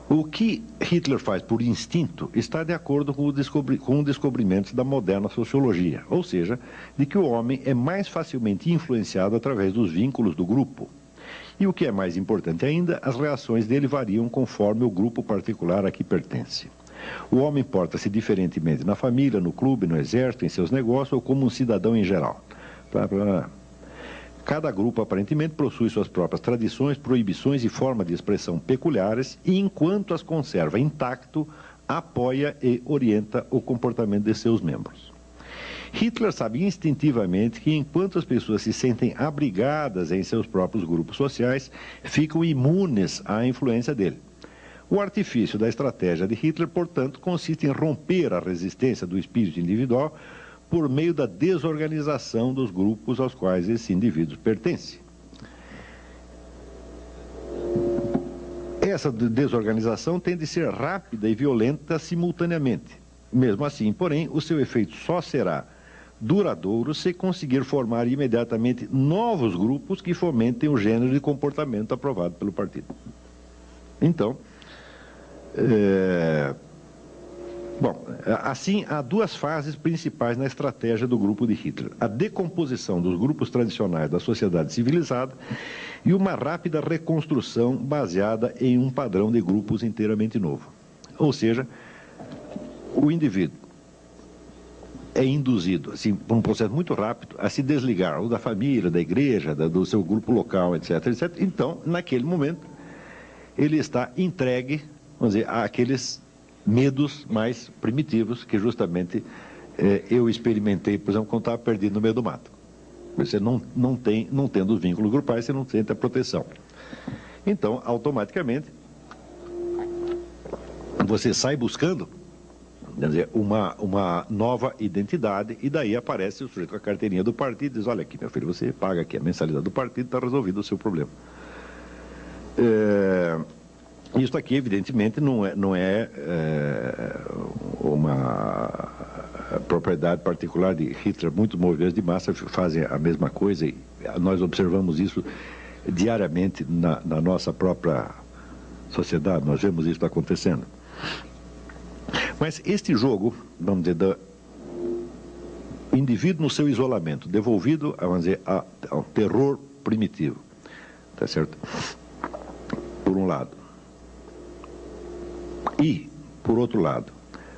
O que Hitler faz por instinto está de acordo com o descobrimento da moderna sociologia, ou seja, de que o homem é mais facilmente influenciado através dos vínculos do grupo. E o que é mais importante ainda, as reações dele variam conforme o grupo particular a que pertence. O homem porta-se diferentemente na família, no clube, no exército, em seus negócios ou como um cidadão em geral. Cada grupo, aparentemente, possui suas próprias tradições, proibições e formas de expressão peculiares e, enquanto as conserva intacto, apoia e orienta o comportamento de seus membros. Hitler sabe instintivamente que, enquanto as pessoas se sentem abrigadas em seus próprios grupos sociais, ficam imunes à influência dele. O artifício da estratégia de Hitler, portanto, consiste em romper a resistência do espírito individual por meio da desorganização dos grupos aos quais esse indivíduo pertence. Essa desorganização tem de ser rápida e violenta simultaneamente. Mesmo assim, porém, o seu efeito só será duradouro se conseguir formar imediatamente novos grupos que fomentem o gênero de comportamento aprovado pelo partido. Então, bom, assim, há duas fases principais na estratégia do grupo de Hitler: a decomposição dos grupos tradicionais da sociedade civilizada e uma rápida reconstrução baseada em um padrão de grupos inteiramente novo. Ou seja, o indivíduo é induzido, assim, por um processo muito rápido, a se desligar ou da família, da igreja, do seu grupo local, etc, etc. Então, naquele momento, ele está entregue, vamos dizer, àqueles medos mais primitivos que justamente eu experimentei, por exemplo, quando estava perdido no meio do mato. Você não tendo os vínculos grupais, você não sente a proteção. Então, automaticamente, você sai buscando, quer dizer, uma nova identidade, e daí aparece o sujeito com a carteirinha do partido e diz: olha aqui, meu filho, você paga aqui a mensalidade do partido, está resolvido o seu problema. Isso aqui, evidentemente, não é uma propriedade particular de Hitler. Muitos movimentos de massa fazem a mesma coisa, e nós observamos isso diariamente na nossa própria sociedade, nós vemos isso acontecendo. Mas este jogo, vamos dizer, do indivíduo no seu isolamento, devolvido, vamos dizer, ao terror primitivo, tá certo? Por um lado. E, por outro lado,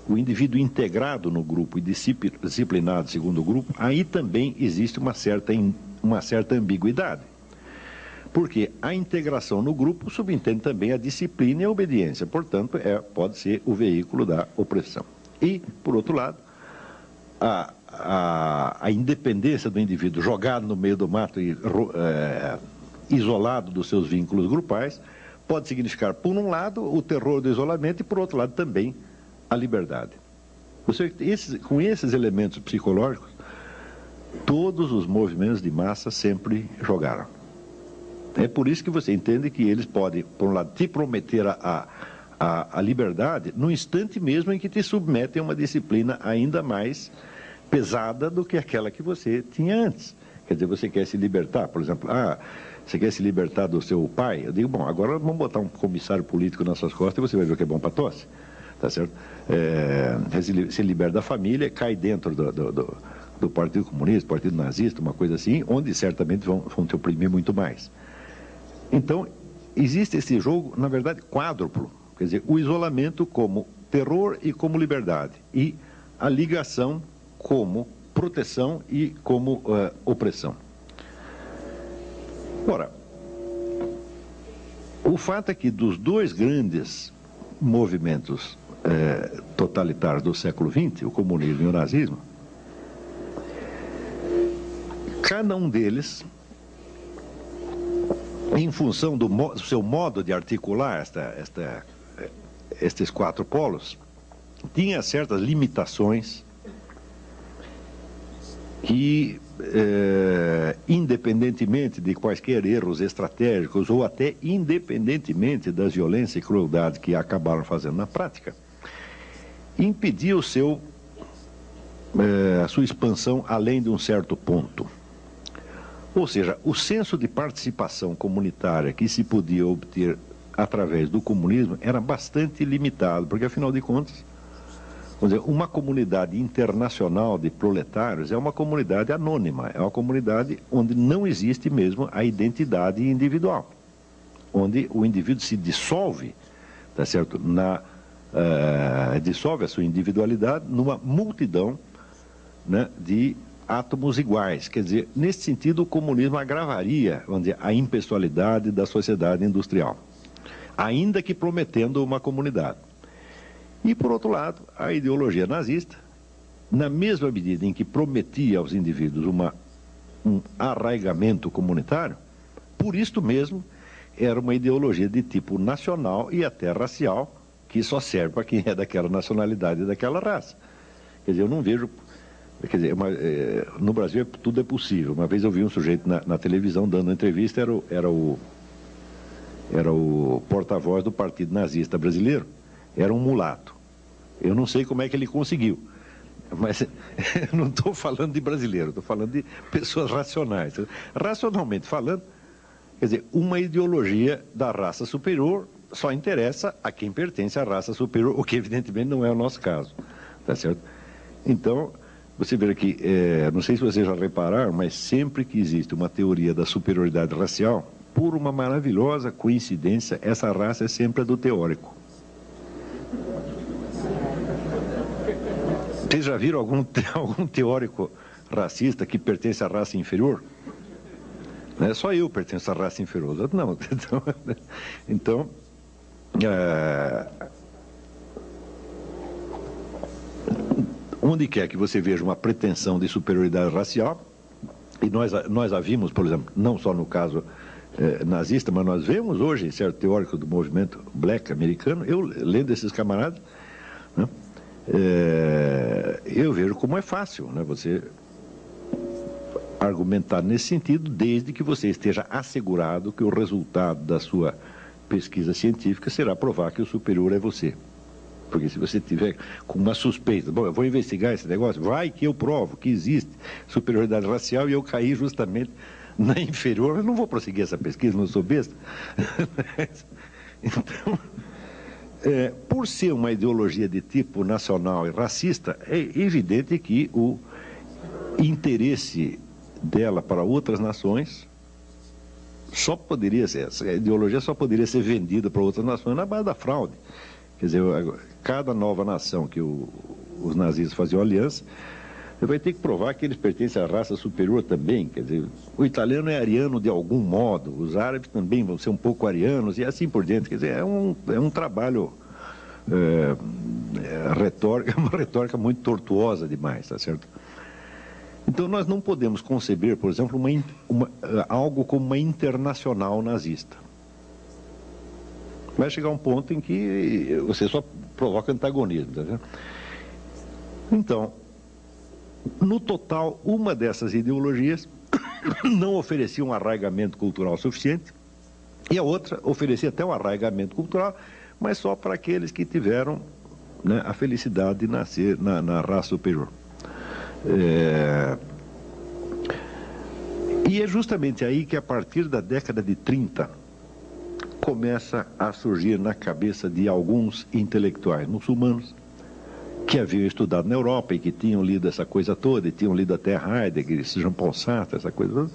o indivíduo integrado no grupo e disciplinado segundo o grupo, aí também existe uma certa ambiguidade. Porque a integração no grupo subentende também a disciplina e a obediência, portanto, pode ser o veículo da opressão. E, por outro lado, a independência do indivíduo jogado no meio do mato e isolado dos seus vínculos grupais, pode significar, por um lado, o terror do isolamento e, por outro lado, também a liberdade. Com esses elementos psicológicos, todos os movimentos de massa sempre jogaram. É por isso que você entende que eles podem, por um lado, te prometer a liberdade no instante mesmo em que te submetem a uma disciplina ainda mais pesada do que aquela que você tinha antes. Quer dizer, você quer se libertar, por exemplo, você quer se libertar do seu pai? Eu digo, bom, agora vamos botar um comissário político nas suas costas e você vai ver o que é bom para tosse, tá certo? Se liberta da família, cai dentro do Partido Comunista, do Partido Nazista, uma coisa assim, onde certamente vão te oprimir muito mais. Então, existe esse jogo, na verdade, quádruplo. Quer dizer, o isolamento como terror e como liberdade. E a ligação como proteção e como opressão. Ora, o fato é que dos dois grandes movimentos totalitários do século XX, o comunismo e o nazismo, cada um deles, em função do seu modo de articular estes quatro polos, tinha certas limitações que, independentemente de quaisquer erros estratégicos ou até independentemente das violências e crueldades que acabaram fazendo na prática, impedia a sua expansão além de um certo ponto. Ou seja, o senso de participação comunitária que se podia obter através do comunismo era bastante limitado, porque, afinal de contas, vamos dizer, uma comunidade internacional de proletários é uma comunidade anônima, é uma comunidade onde não existe mesmo a identidade individual, onde o indivíduo se dissolve, tá certo? Dissolve a sua individualidade numa multidão, né, de átomos iguais. Quer dizer, nesse sentido, o comunismo agravaria, vamos dizer, a impessoalidade da sociedade industrial, ainda que prometendo uma comunidade. E, por outro lado, a ideologia nazista, na mesma medida em que prometia aos indivíduos um arraigamento comunitário, por isto mesmo, era uma ideologia de tipo nacional e até racial, que só serve para quem é daquela nacionalidade e daquela raça. Quer dizer, eu não vejo... Quer dizer, no Brasil tudo é possível. Uma vez eu vi um sujeito na televisão dando uma entrevista, era o porta-voz do Partido Nazista Brasileiro, era um mulato. Eu não sei como é que ele conseguiu. Mas eu não estou falando de brasileiro, estou falando de pessoas racionais. Racionalmente falando, quer dizer, uma ideologia da raça superior só interessa a quem pertence à raça superior, o que evidentemente não é o nosso caso, tá certo? Então, você vê que, não sei se vocês já repararam, mas sempre que existe uma teoria da superioridade racial, por uma maravilhosa coincidência, essa raça é sempre a do teórico. Vocês já viram algum teórico racista que pertence à raça inferior? Não é só eu pertenço à raça inferior, os outros não. Então, onde quer que você veja uma pretensão de superioridade racial, e nós a vimos, por exemplo, não só no caso nazista, mas nós vemos hoje certo teórico do movimento black americano, eu lendo esses camaradas, né, eu vejo como é fácil, né, você argumentar nesse sentido, desde que você esteja assegurado que o resultado da sua pesquisa científica será provar que o superior é você. Porque se você tiver com uma suspeita, bom, eu vou investigar esse negócio, vai que eu provo que existe superioridade racial e eu caí justamente na inferior, eu não vou prosseguir essa pesquisa, não sou besta. Então, por ser uma ideologia de tipo nacional e racista, é evidente que o interesse dela para outras nações só poderia ser, essa ideologia só poderia ser vendida para outras nações na base da fraude. Quer dizer, cada nova nação que os nazistas faziam aliança, vai ter que provar que eles pertencem à raça superior também. Quer dizer, o italiano é ariano de algum modo, os árabes também vão ser um pouco arianos e assim por diante. Quer dizer, é um trabalho retórica, uma retórica muito tortuosa demais, tá certo? Então nós não podemos conceber, por exemplo, algo como uma internacional nazista. Vai chegar um ponto em que você só provoca antagonismo, tá vendo? Então, no total, uma dessas ideologias não oferecia um arraigamento cultural suficiente e a outra oferecia até um arraigamento cultural, mas só para aqueles que tiveram, né, a felicidade de nascer na raça superior. E é justamente aí que, a partir da década de 30, começa a surgir na cabeça de alguns intelectuais muçulmanos que haviam estudado na Europa e que tinham lido essa coisa toda, e tinham lido até Heidegger, Jean-Paul Sartre, essa coisa toda,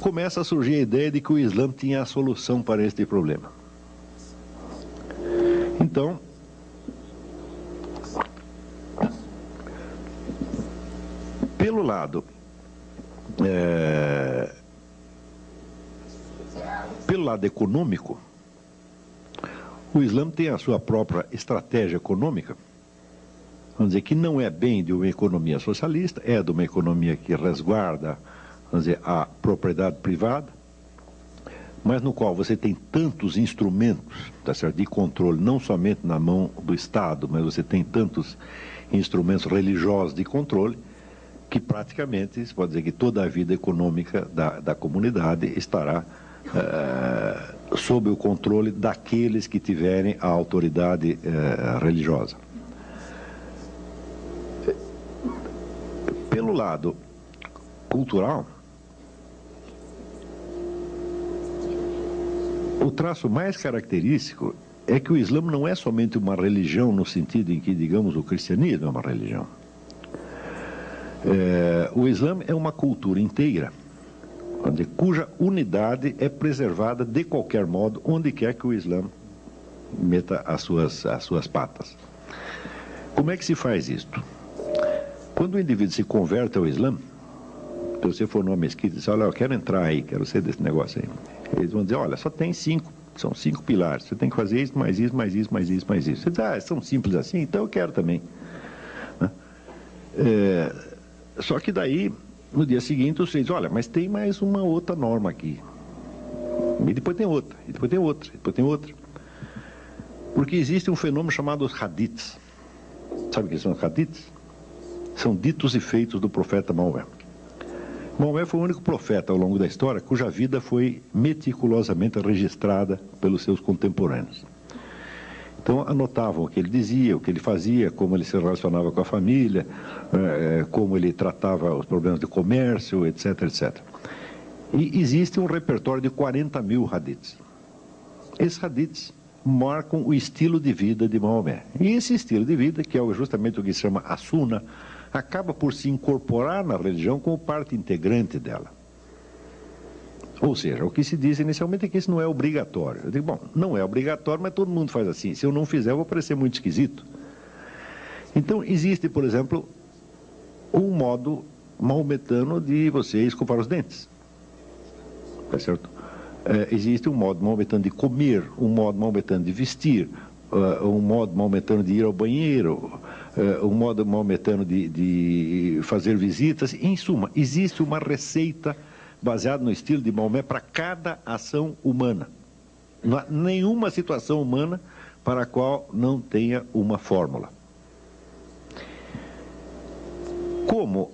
começa a surgir a ideia de que o Islã tinha a solução para este problema. Então, pelo lado econômico, o Islã tem a sua própria estratégia econômica, vamos dizer, que não é bem de uma economia socialista, é de uma economia que resguarda, vamos dizer, a propriedade privada, mas no qual você tem tantos instrumentos, tá certo, de controle, não somente na mão do Estado, mas você tem tantos instrumentos religiosos de controle, que praticamente, se pode dizer que toda a vida econômica da comunidade estará sob o controle daqueles que tiverem a autoridade religiosa. Pelo lado cultural, o traço mais característico é que o Islã não é somente uma religião no sentido em que, digamos, o cristianismo é uma religião. O Islã é uma cultura inteira, cuja unidade é preservada de qualquer modo, onde quer que o Islã meta as suas patas. Como é que se faz isto? Quando o indivíduo se converte ao Islã, se você for numa mesquita e diz, olha, eu quero entrar aí, quero ser desse negócio aí, eles vão dizer, olha, só tem são 5 pilares, você tem que fazer isso, mais isso, mais isso, mais isso, mais isso. Você diz, são simples assim, então eu quero também. Só que daí, no dia seguinte, você diz, olha, mas tem mais uma outra norma aqui. E depois tem outra, e depois tem outra, e depois tem outra. Porque existe um fenômeno chamado os hadiths. Sabe o que são os hadiths? São ditos e feitos do profeta Maomé. Maomé foi o único profeta ao longo da história cuja vida foi meticulosamente registrada pelos seus contemporâneos. Então anotavam o que ele dizia, o que ele fazia, como ele se relacionava com a família, como ele tratava os problemas de comércio, etc, etc. E existe um repertório de 40 mil hadiths. Esses hadiths marcam o estilo de vida de Maomé. E esse estilo de vida, que é justamente o que se chama a Sunna, acaba por se incorporar na religião como parte integrante dela. Ou seja, o que se diz inicialmente é que isso não é obrigatório. Eu digo, bom, não é obrigatório, mas todo mundo faz assim. Se eu não fizer, eu vou parecer muito esquisito. Então, existe, por exemplo, um modo maometano de você escovar os dentes. Tá certo? Existe um modo maometano de comer, um modo maometano de vestir, um modo maometano de ir ao banheiro, um modo maometano de fazer visitas. Em suma, existe uma receita baseada no estilo de Maomé para cada ação humana. Não há nenhuma situação humana para a qual não tenha uma fórmula. Como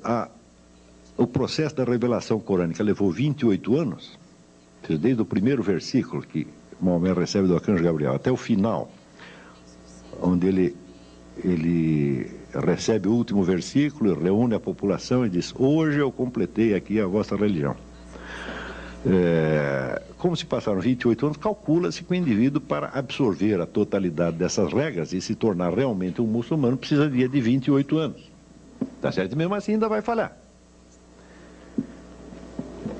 o processo da revelação corânica levou 28 anos, desde o primeiro versículo que Maomé recebe do arcanjo Gabriel até o final, onde ele recebe o último versículo, reúne a população e diz: hoje eu completei aqui a vossa religião. Como se passaram 28 anos, calcula-se que o indivíduo, para absorver a totalidade dessas regras e se tornar realmente um muçulmano, precisaria de 28 anos. Tá certo? E mesmo assim ainda vai falhar.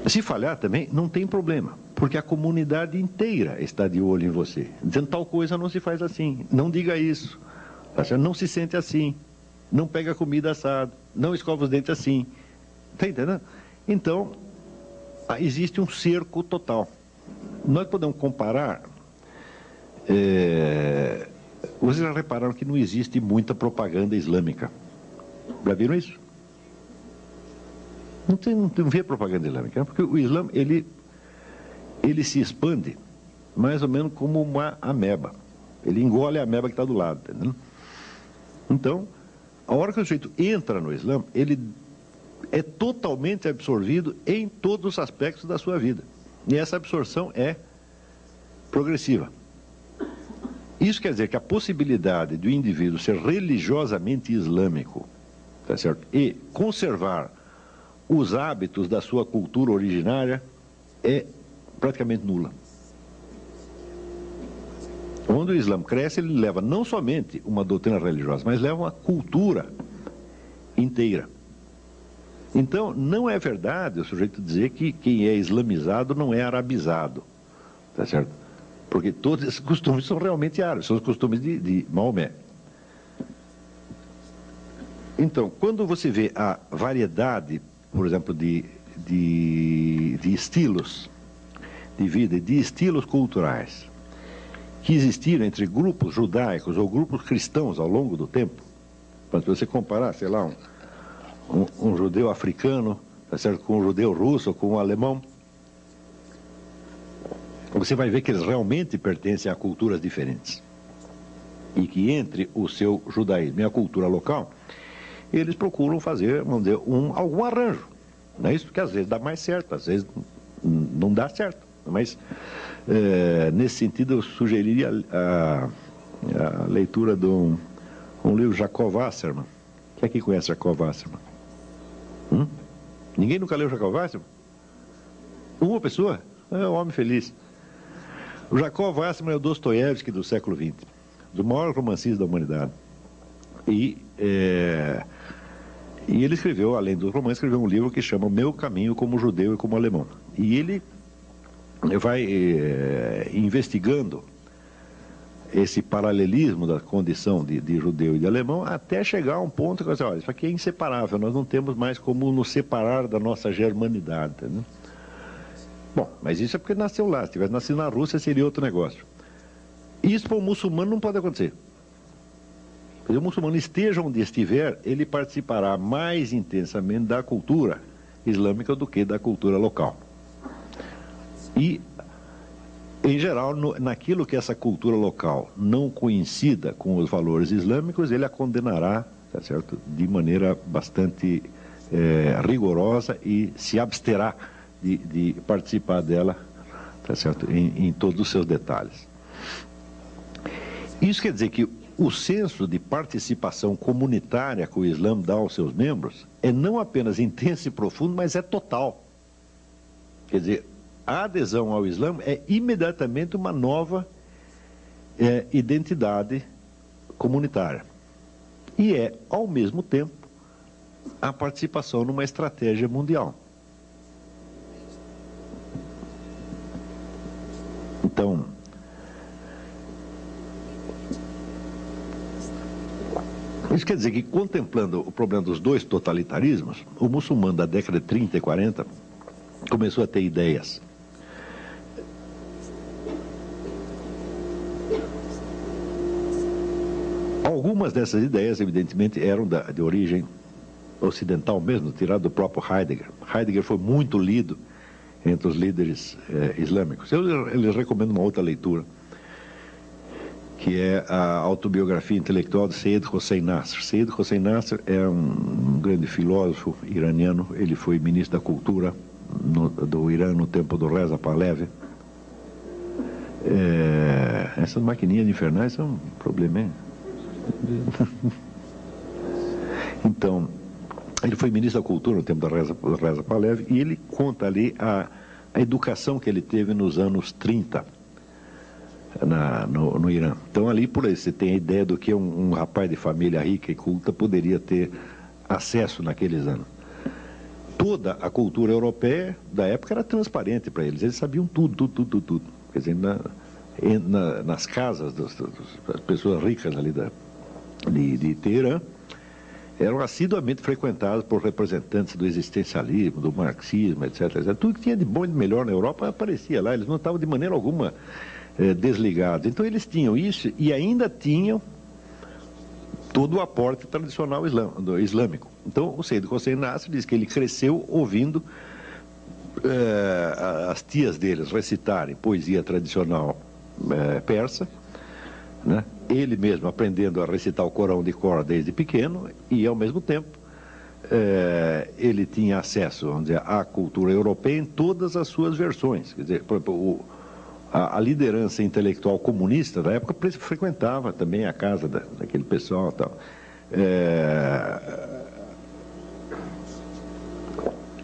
Se falhar também, não tem problema, porque a comunidade inteira está de olho em você, dizendo: tal coisa não se faz assim, não diga isso, tá certo? Não se sente assim, não pega comida assada, não escova os dentes assim. Está entendendo? Então, existe um cerco total. Nós podemos comparar. Vocês já repararam que não existe muita propaganda islâmica? Já viram isso? Não vê propaganda islâmica, porque o Islã ele se expande mais ou menos como uma ameba. Ele engole a ameba que está do lado, entendeu? Então, a hora que o sujeito entra no Islã, ele é totalmente absorvido em todos os aspectos da sua vida. E essa absorção é progressiva. Isso quer dizer que a possibilidade do indivíduo ser religiosamente islâmico, tá certo? E conservar os hábitos da sua cultura originária é praticamente nula. Quando o Islã cresce, ele leva não somente uma doutrina religiosa, mas leva uma cultura inteira. Então, não é verdade o sujeito dizer que quem é islamizado não é arabizado, tá certo? Porque todos esses costumes são realmente árabes, são os costumes de Maomé. Então, quando você vê a variedade, por exemplo, de estilos de vida, de estilos culturais, que existiram entre grupos judaicos ou grupos cristãos ao longo do tempo, para você comparar, sei lá, um judeu africano, tá certo, com um judeu russo, com um alemão, você vai ver que eles realmente pertencem a culturas diferentes. E que entre o seu judaísmo e a cultura local, eles procuram fazer, vamos dizer, algum arranjo. Não é isso? Porque às vezes dá mais certo, às vezes não dá certo. Mas, nesse sentido, eu sugeriria a leitura de um livro, Jacob Wasserman. Quem aqui conhece Jacob Wasserman? Ninguém nunca leu Jacob Wasserman? Uma pessoa? É um homem feliz. O Jacob Wasserman é o Dostoiévski do século XX, do maior romancista da humanidade. E ele escreveu, além do romance, escreveu um livro que chama Meu Caminho como Judeu e como Alemão. E ele vai investigando esse paralelismo da condição de judeu e de alemão até chegar a um ponto que você olha, isso aqui é inseparável, nós não temos mais como nos separar da nossa germanidade. Né? Bom, mas isso é porque nasceu lá, se tivesse nascido na Rússia seria outro negócio. Isso para o muçulmano não pode acontecer. Se o muçulmano esteja onde estiver, ele participará mais intensamente da cultura islâmica do que da cultura local. E, em geral, naquilo que essa cultura local não coincida com os valores islâmicos, ele a condenará, tá certo, de maneira bastante rigorosa e se absterá de participar dela, tá certo, em todos os seus detalhes. Isso quer dizer que o senso de participação comunitária que o Islã dá aos seus membros é não apenas intenso e profundo, mas é total. Quer dizer, a adesão ao Islã é imediatamente uma nova identidade comunitária. E é, ao mesmo tempo, a participação numa estratégia mundial. Então, isso quer dizer que, contemplando o problema dos dois totalitarismos, o muçulmano da década de 30 e 40 começou a ter ideias. Algumas dessas ideias, evidentemente, eram de origem ocidental mesmo, tirado do próprio Heidegger. Heidegger foi muito lido entre os líderes islâmicos. Eu lhes recomendo uma outra leitura, que é a autobiografia intelectual de Seyyed Hossein Nasr. Seyyed Hossein Nasr é um grande filósofo iraniano. Ele foi ministro da Cultura do Irã no tempo do Reza Pahlavi. Essas maquininhas infernais são um problema, hein? Então, ele foi ministro da Cultura no tempo do Reza Pahlavi, e ele conta ali a educação que ele teve nos anos 30 no Irã. Então, ali por aí você tem a ideia do que um rapaz de família rica e culta poderia ter acesso naqueles anos. Toda a cultura europeia da época era transparente para eles. Eles sabiam tudo. Quer dizer, nas casas das pessoas ricas ali de Teherã, eram assiduamente frequentadas por representantes do existencialismo, do marxismo, etc. Tudo que tinha de bom e de melhor na Europa aparecia lá. Eles não estavam de maneira alguma desligados. Então eles tinham isso e ainda tinham todo o aporte tradicional islâmico. Então o Seyyed Hossein Nasr diz que ele cresceu ouvindo as tias deles recitarem poesia tradicional persa, né? Ele mesmo aprendendo a recitar o Corão de cor desde pequeno, e ao mesmo tempo ele tinha acesso, vamos dizer, à cultura europeia em todas as suas versões. Quer dizer, por exemplo, a liderança intelectual comunista da época frequentava também a casa daquele pessoal e tal.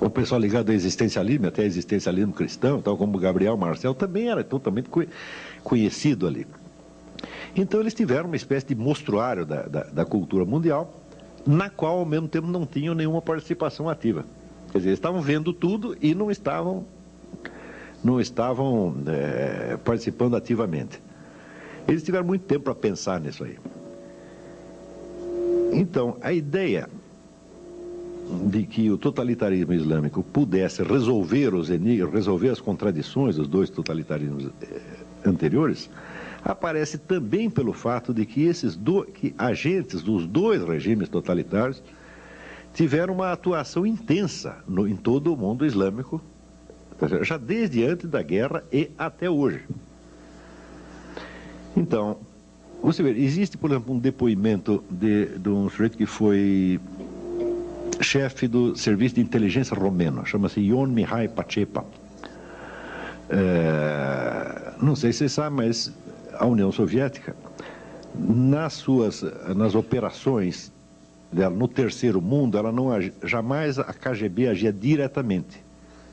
O pessoal ligado ao existencialismo, até existencialismo cristão, tal como Gabriel Marcel, também era totalmente conhecido ali. Então eles tiveram uma espécie de mostruário da cultura mundial, na qual ao mesmo tempo não tinham nenhuma participação ativa. Quer dizer, eles estavam vendo tudo e não estavam participando ativamente. Eles tiveram muito tempo para pensar nisso aí. Então, a ideia de que o totalitarismo islâmico pudesse resolver os enigmas, resolver as contradições dos dois totalitarismos anteriores, aparece também pelo fato de que que agentes dos dois regimes totalitários tiveram uma atuação intensa em todo o mundo islâmico, já desde antes da guerra e até hoje. Então, você vê, existe, por exemplo, um depoimento de um sujeito que foi chefe do serviço de inteligência romeno, chama-se Ion Mihai Pacepa. Não sei se você sabe, mas a União Soviética, nas operações dela no terceiro mundo, ela não jamais a KGB agia diretamente.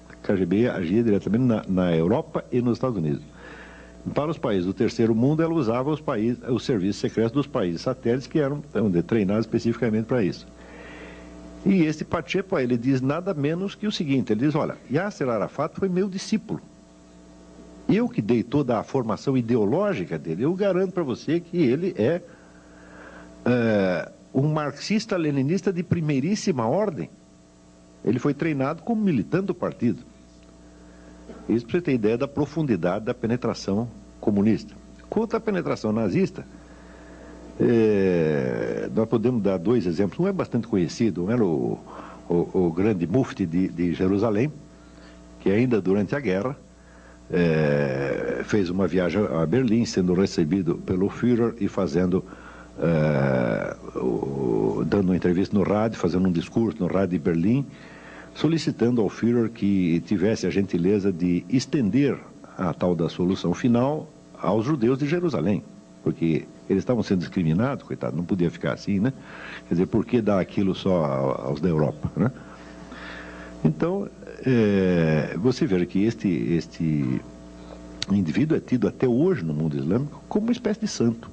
A KGB agia diretamente na Europa e nos Estados Unidos. Para os países do terceiro mundo, ela usava os serviços secretos dos países satélites que eram treinados especificamente para isso. E este Pacepa, ele diz nada menos que o seguinte, ele diz, olha, Yasser Arafat foi meu discípulo. Eu que dei toda a formação ideológica dele, eu garanto para você que ele é um marxista-leninista de primeiríssima ordem. Ele foi treinado como militante do partido. Isso para você ter ideia da profundidade da penetração comunista. Quanto à penetração nazista, nós podemos dar dois exemplos. Um é bastante conhecido, um era o grande mufti de Jerusalém, que ainda durante a guerra fez uma viagem a Berlim, sendo recebido pelo Führer e dando uma entrevista no rádio, fazendo um discurso no rádio de Berlim, solicitando ao Führer que tivesse a gentileza de estender a tal da solução final aos judeus de Jerusalém, porque Eles estavam sendo discriminados, coitado, não podia ficar assim, né? Quer dizer, por que dar aquilo só aos da Europa, né? Então, você vê que este indivíduo é tido até hoje no mundo islâmico como uma espécie de santo.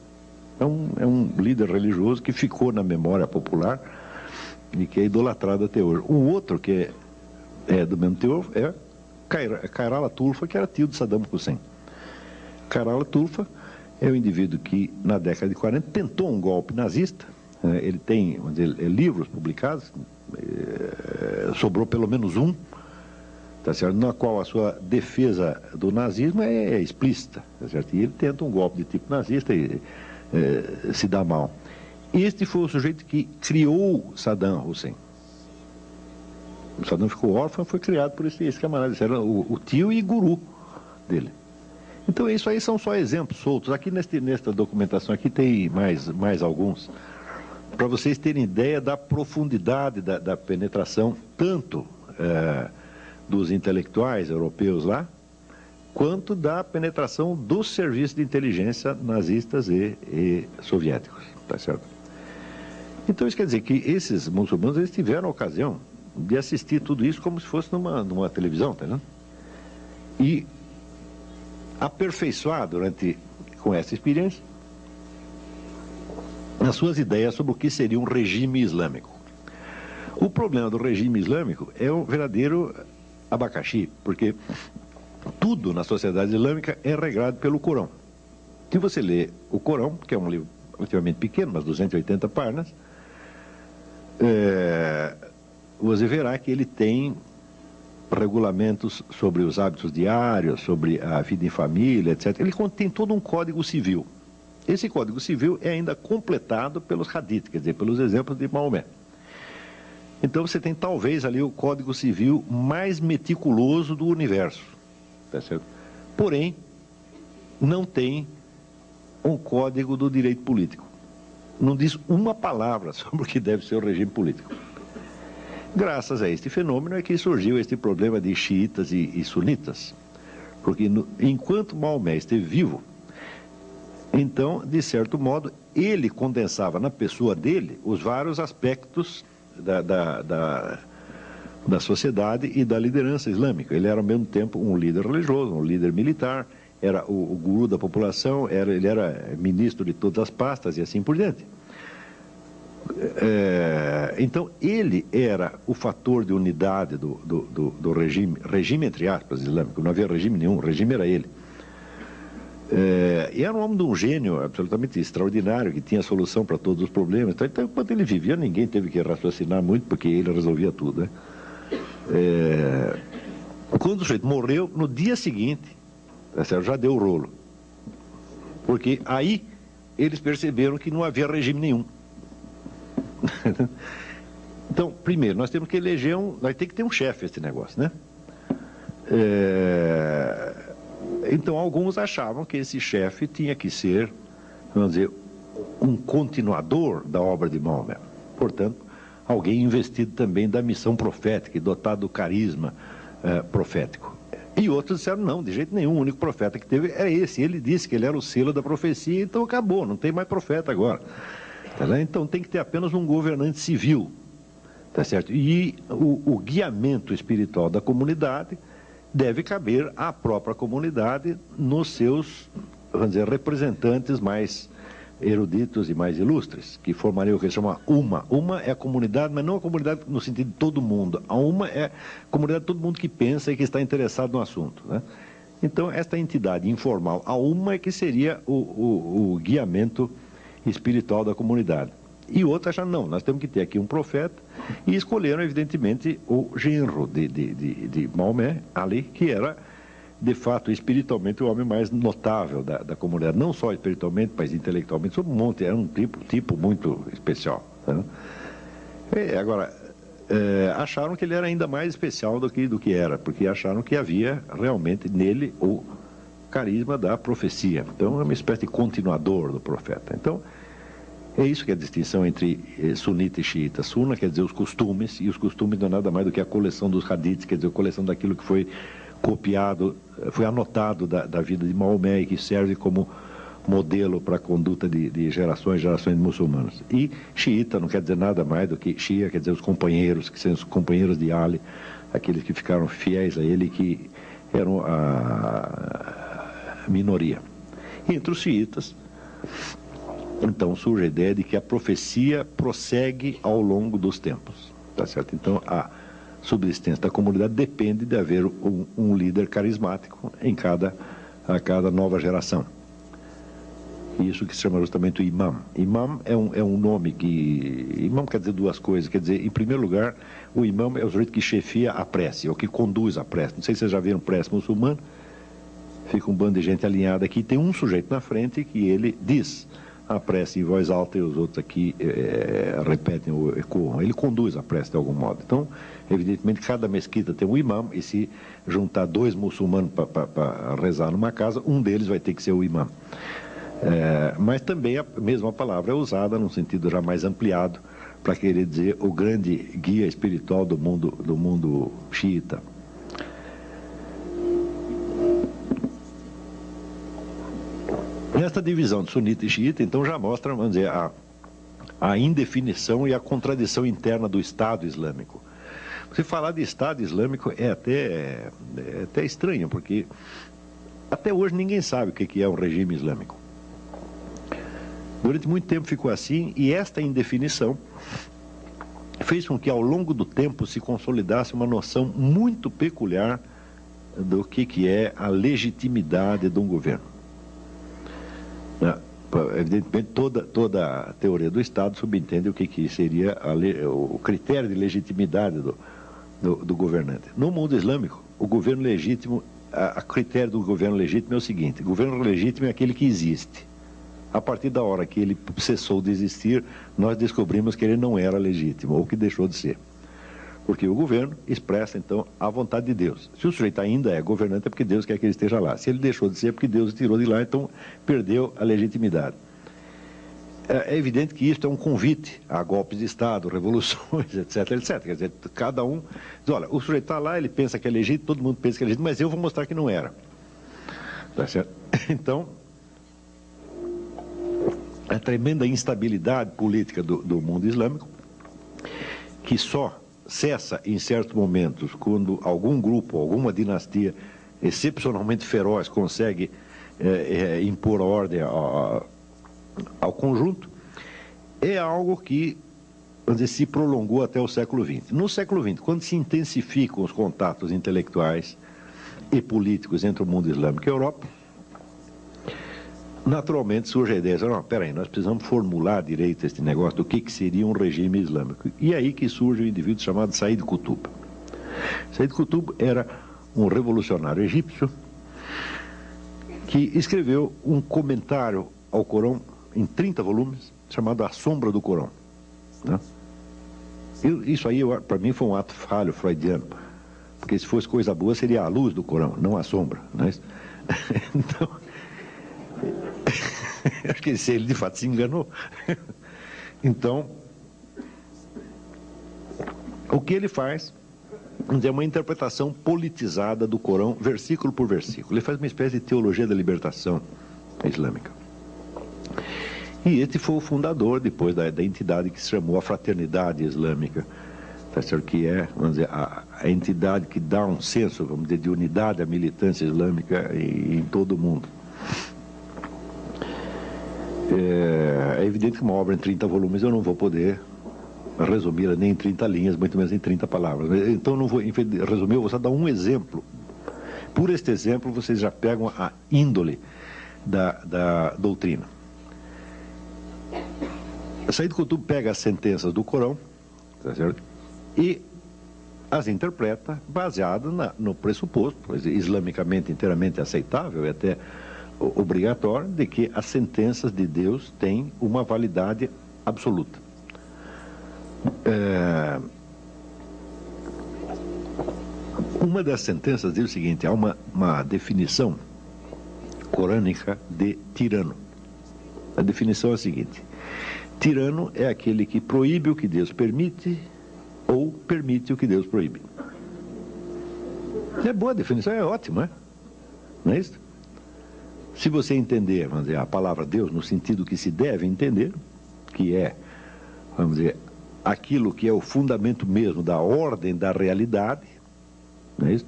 É um líder religioso que ficou na memória popular e que é idolatrado até hoje. Um outro que é do mesmo teor é Khairallah Tulfa, que era tio de Saddam Hussein. Khairallah Tulfa é um indivíduo que, na década de 40, tentou um golpe nazista. Ele tem, vamos dizer, livros publicados, sobrou pelo menos um, tá certo? Na qual a sua defesa do nazismo é explícita, tá certo? E ele tenta um golpe de tipo nazista e se dá mal. Este foi o sujeito que criou Saddam Hussein. O Saddam ficou órfão, foi criado por esse camarada. Esse era o tio e guru dele. Então, isso aí são só exemplos soltos. Aqui nesta documentação aqui tem mais alguns, para vocês terem ideia da profundidade da penetração, tanto dos intelectuais europeus lá, quanto da penetração dos serviços de inteligência nazistas e soviéticos, tá certo? Então, isso quer dizer que esses muçulmanos, eles tiveram a ocasião de assistir tudo isso como se fosse numa televisão, tá vendo? E aperfeiçoar com essa experiência as suas ideias sobre o que seria um regime islâmico. O problema do regime islâmico é um verdadeiro abacaxi, porque tudo na sociedade islâmica é regrado pelo Corão. Se você lê o Corão, que é um livro relativamente pequeno, mas 280 páginas, você verá que ele tem regulamentos sobre os hábitos diários, sobre a vida em família, etc. Ele contém todo um código civil. Esse código civil é ainda completado pelos hadith, quer dizer, pelos exemplos de Maomé. Então você tem talvez ali o código civil mais meticuloso do universo, tá certo? Porém, não tem um código do direito político. Não diz uma palavra sobre o que deve ser o regime político. Graças a este fenômeno é que surgiu este problema de xiitas e sunitas. Porque enquanto Maomé esteve vivo, então, de certo modo, ele condensava na pessoa dele os vários aspectos da sociedade e da liderança islâmica. Ele era ao mesmo tempo um líder religioso, um líder militar, era o guru da população, ele era ministro de todas as pastas e assim por diante. Então, ele era o fator de unidade do regime entre aspas, islâmico. Não havia regime nenhum, o regime era ele. E era um homem de um gênio absolutamente extraordinário, que tinha solução para todos os problemas. Então, enquanto ele vivia, ninguém teve que raciocinar muito, porque ele resolvia tudo, né? Quando o sujeito morreu, no dia seguinte, já deu o rolo. Porque aí eles perceberam que não havia regime nenhum. Então, primeiro, nós temos que eleger nós temos que ter um chefe esse negócio, né? Então, alguns achavam que esse chefe tinha que ser, vamos dizer, um continuador da obra de Maomé. Portanto, alguém investido também da missão profética e dotado do carisma profético. E outros disseram, não, de jeito nenhum, o único profeta que teve era esse. Ele disse que ele era o selo da profecia, então acabou, não tem mais profeta agora. Tá, então tem que ter apenas um governante civil, tá certo? E o guiamento espiritual da comunidade deve caber à própria comunidade nos seus, vamos dizer, representantes mais eruditos e mais ilustres, que formariam o que se chama Uma. Uma é a comunidade, mas não a comunidade no sentido de todo mundo. A Uma é a comunidade de todo mundo que pensa e que está interessado no assunto, né? Então, esta entidade informal, a Uma, é que seria o guiamento espiritual da comunidade. E outras já não, nós temos que ter aqui um profeta, e escolheram, evidentemente, o genro de Maomé, Ali, que era, de fato, espiritualmente o homem mais notável da comunidade, não só espiritualmente, mas intelectualmente, sobre um monte, era um tipo muito especial, né? Agora, acharam que ele era ainda mais especial do que era, porque acharam que havia realmente nele o carisma da profecia. Então, é uma espécie de continuador do profeta. Então, é isso que é a distinção entre sunita e xiita. Sunna quer dizer os costumes, e os costumes não é nada mais do que a coleção dos hadiths, quer dizer, a coleção daquilo que foi copiado, foi anotado da vida de Maomé e que serve como modelo para a conduta de gerações e gerações de muçulmanos. E xiita não quer dizer nada mais do que Shia, quer dizer os companheiros, que são os companheiros de Ali, aqueles que ficaram fiéis a ele, que eram a minoria. E entre os xiitas, então surge a ideia de que a profecia prossegue ao longo dos tempos, tá certo? Então a subsistência da comunidade depende de haver um líder carismático a cada nova geração. Isso que se chama justamente o imam. Imam é um nome que... Imam quer dizer duas coisas. Quer dizer, em primeiro lugar, o imam é o sujeito que chefia a prece, ou que conduz a prece. Não sei se vocês já viram prece muçulmana. Fica um bando de gente alinhada aqui. Tem um sujeito na frente que ele diz a prece em voz alta e os outros aqui repetem ou ecoam. Ele conduz a prece de algum modo. Então, evidentemente, cada mesquita tem um imam, e se juntar dois muçulmanos para rezar numa casa, um deles vai ter que ser o imam. Mas também a mesma palavra é usada num sentido já mais ampliado para querer dizer o grande guia espiritual do mundo xiita. Esta divisão de sunita e xiita então já mostra, vamos dizer, a indefinição e a contradição interna do Estado Islâmico. Se falar de Estado Islâmico é até estranho, porque até hoje ninguém sabe o que é um regime islâmico. Durante muito tempo ficou assim, e esta indefinição fez com que ao longo do tempo se consolidasse uma noção muito peculiar do que é a legitimidade de um governo. Evidentemente, toda a teoria do Estado subentende o que seria o critério de legitimidade do governante. No mundo islâmico, o governo legítimo, a critério do governo legítimo é o seguinte: o governo legítimo é aquele que existe. A partir da hora que ele cessou de existir, nós descobrimos que ele não era legítimo, ou que deixou de ser. Porque o governo expressa, então, a vontade de Deus. Se o sujeito ainda é governante, é porque Deus quer que ele esteja lá. Se ele deixou de ser, é porque Deus o tirou de lá, então perdeu a legitimidade. É evidente que isso é um convite a golpes de Estado, revoluções, etc, etc. Quer dizer, cada um diz, olha, o sujeito está lá, ele pensa que é legítimo, todo mundo pensa que é legítimo, mas eu vou mostrar que não era. Tá certo? Então, a tremenda instabilidade política do mundo islâmico, que só cessa em certos momentos quando algum grupo, alguma dinastia excepcionalmente feroz consegue impor ordem ao conjunto, é algo que, vamos dizer, se prolongou até o século XX. No século XX, quando se intensificam os contatos intelectuais e políticos entre o mundo islâmico e a Europa, naturalmente surge a ideia de, não, peraí, nós precisamos formular direito este negócio do que seria um regime islâmico. E aí que surge o indivíduo chamado Said Qutb. Said Qutb era um revolucionário egípcio que escreveu um comentário ao Corão em 30 volumes, chamado A Sombra do Corão. Né? Isso aí, para mim, foi um ato falho freudiano, porque se fosse coisa boa, seria a luz do Corão, não a sombra. Né? Então, acho que ele de fato se enganou. Então, o que ele faz é uma interpretação politizada do Corão, versículo por versículo. Ele faz uma espécie de teologia da libertação islâmica. E este foi o fundador, depois, da entidade que se chamou a Fraternidade Islâmica, tá certo? Que é, vamos dizer, a entidade que dá um senso, vamos dizer, de unidade à militância islâmica em todo o mundo. É evidente que uma obra em 30 volumes eu não vou poder resumi-la nem em 30 linhas, muito menos em 30 palavras. Então, não vou resumir, eu vou só dar um exemplo. Por este exemplo, vocês já pegam a índole da doutrina. Said Qutb pega as sentenças do Corão, tá certo? E as interpreta baseadas no pressuposto, islamicamente inteiramente aceitável e até obrigatório, de que as sentenças de Deus têm uma validade absoluta. Uma das sentenças diz o seguinte: há uma definição corânica de tirano. A definição é a seguinte: tirano é aquele que proíbe o que Deus permite ou permite o que Deus proíbe. É boa a definição, é ótima, não é isso? Se você entender, vamos dizer, a palavra Deus no sentido que se deve entender, que é, vamos dizer, aquilo que é o fundamento mesmo da ordem da realidade, não é isso?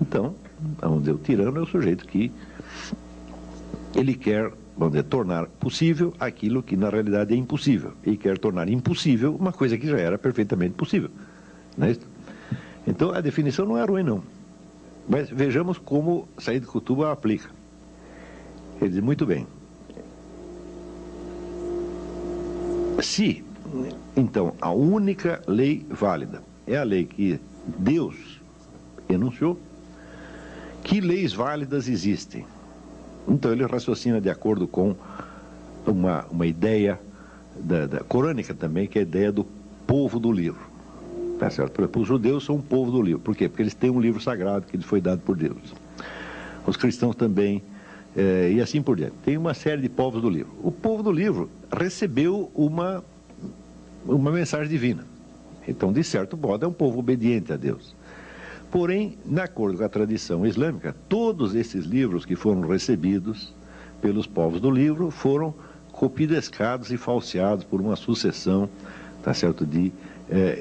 Então, vamos dizer, o tirano é o sujeito que ele quer, vamos dizer, tornar possível aquilo que na realidade é impossível, e quer tornar impossível uma coisa que já era perfeitamente possível, não é isso? Então, a definição não é ruim, não. Mas vejamos como Said Qutb a aplica. Ele diz, muito bem. Se, então, a única lei válida é a lei que Deus enunciou, que leis válidas existem? Então ele raciocina de acordo com uma ideia da corânica também, que é a ideia do povo do livro. Tá certo? Por exemplo, os judeus são um povo do livro. Por quê? Porque eles têm um livro sagrado que lhes foi dado por Deus. Os cristãos também, e assim por diante. Tem uma série de povos do livro. O povo do livro recebeu uma mensagem divina. Então, de certo modo, é um povo obediente a Deus. Porém, de acordo com a tradição islâmica, todos esses livros que foram recebidos pelos povos do livro foram copidescados e falseados por uma sucessão, tá certo, de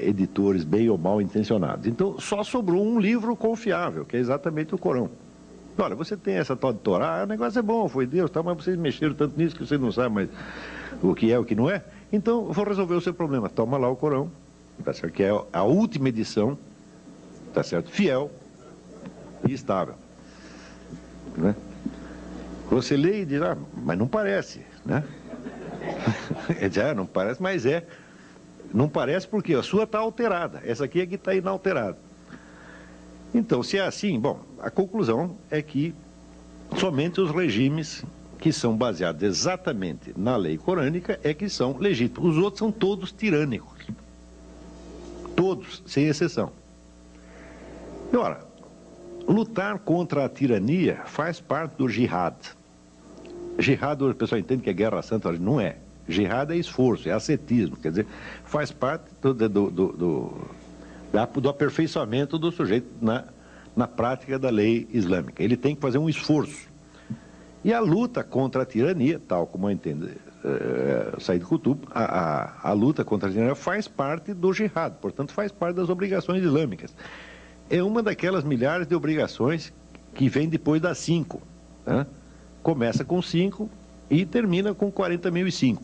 editores bem ou mal intencionados. Então, só sobrou um livro confiável, que é exatamente o Corão. Olha, você tem essa tal de Torá, o negócio é bom, foi Deus, tá, mas vocês mexeram tanto nisso que vocês não sabem mais o que é, o que não é. Então, eu vou resolver o seu problema. Toma lá o Corão, tá certo, que é a última edição, tá certo, fiel e estável. Né? Você lê e diz, mas não parece, né? Ele diz, não parece, mas é. Não parece porque a sua está alterada. Essa aqui é que está inalterada. Então, se é assim, bom, a conclusão é que somente os regimes que são baseados exatamente na lei corânica é que são legítimos. Os outros são todos tirânicos. Todos, sem exceção. E, ora, lutar contra a tirania faz parte do jihad. Jihad, o pessoal entende que é guerra santa, não é. Jihad é esforço, é ascetismo, quer dizer, faz parte do aperfeiçoamento do sujeito na prática da lei islâmica. Ele tem que fazer um esforço. E a luta contra a tirania, tal como entende Said Qutb, a luta contra a tirania faz parte do jihad, portanto faz parte das obrigações islâmicas. É uma daquelas milhares de obrigações que vem depois das 5. Né? Começa com 5 e termina com 40.005.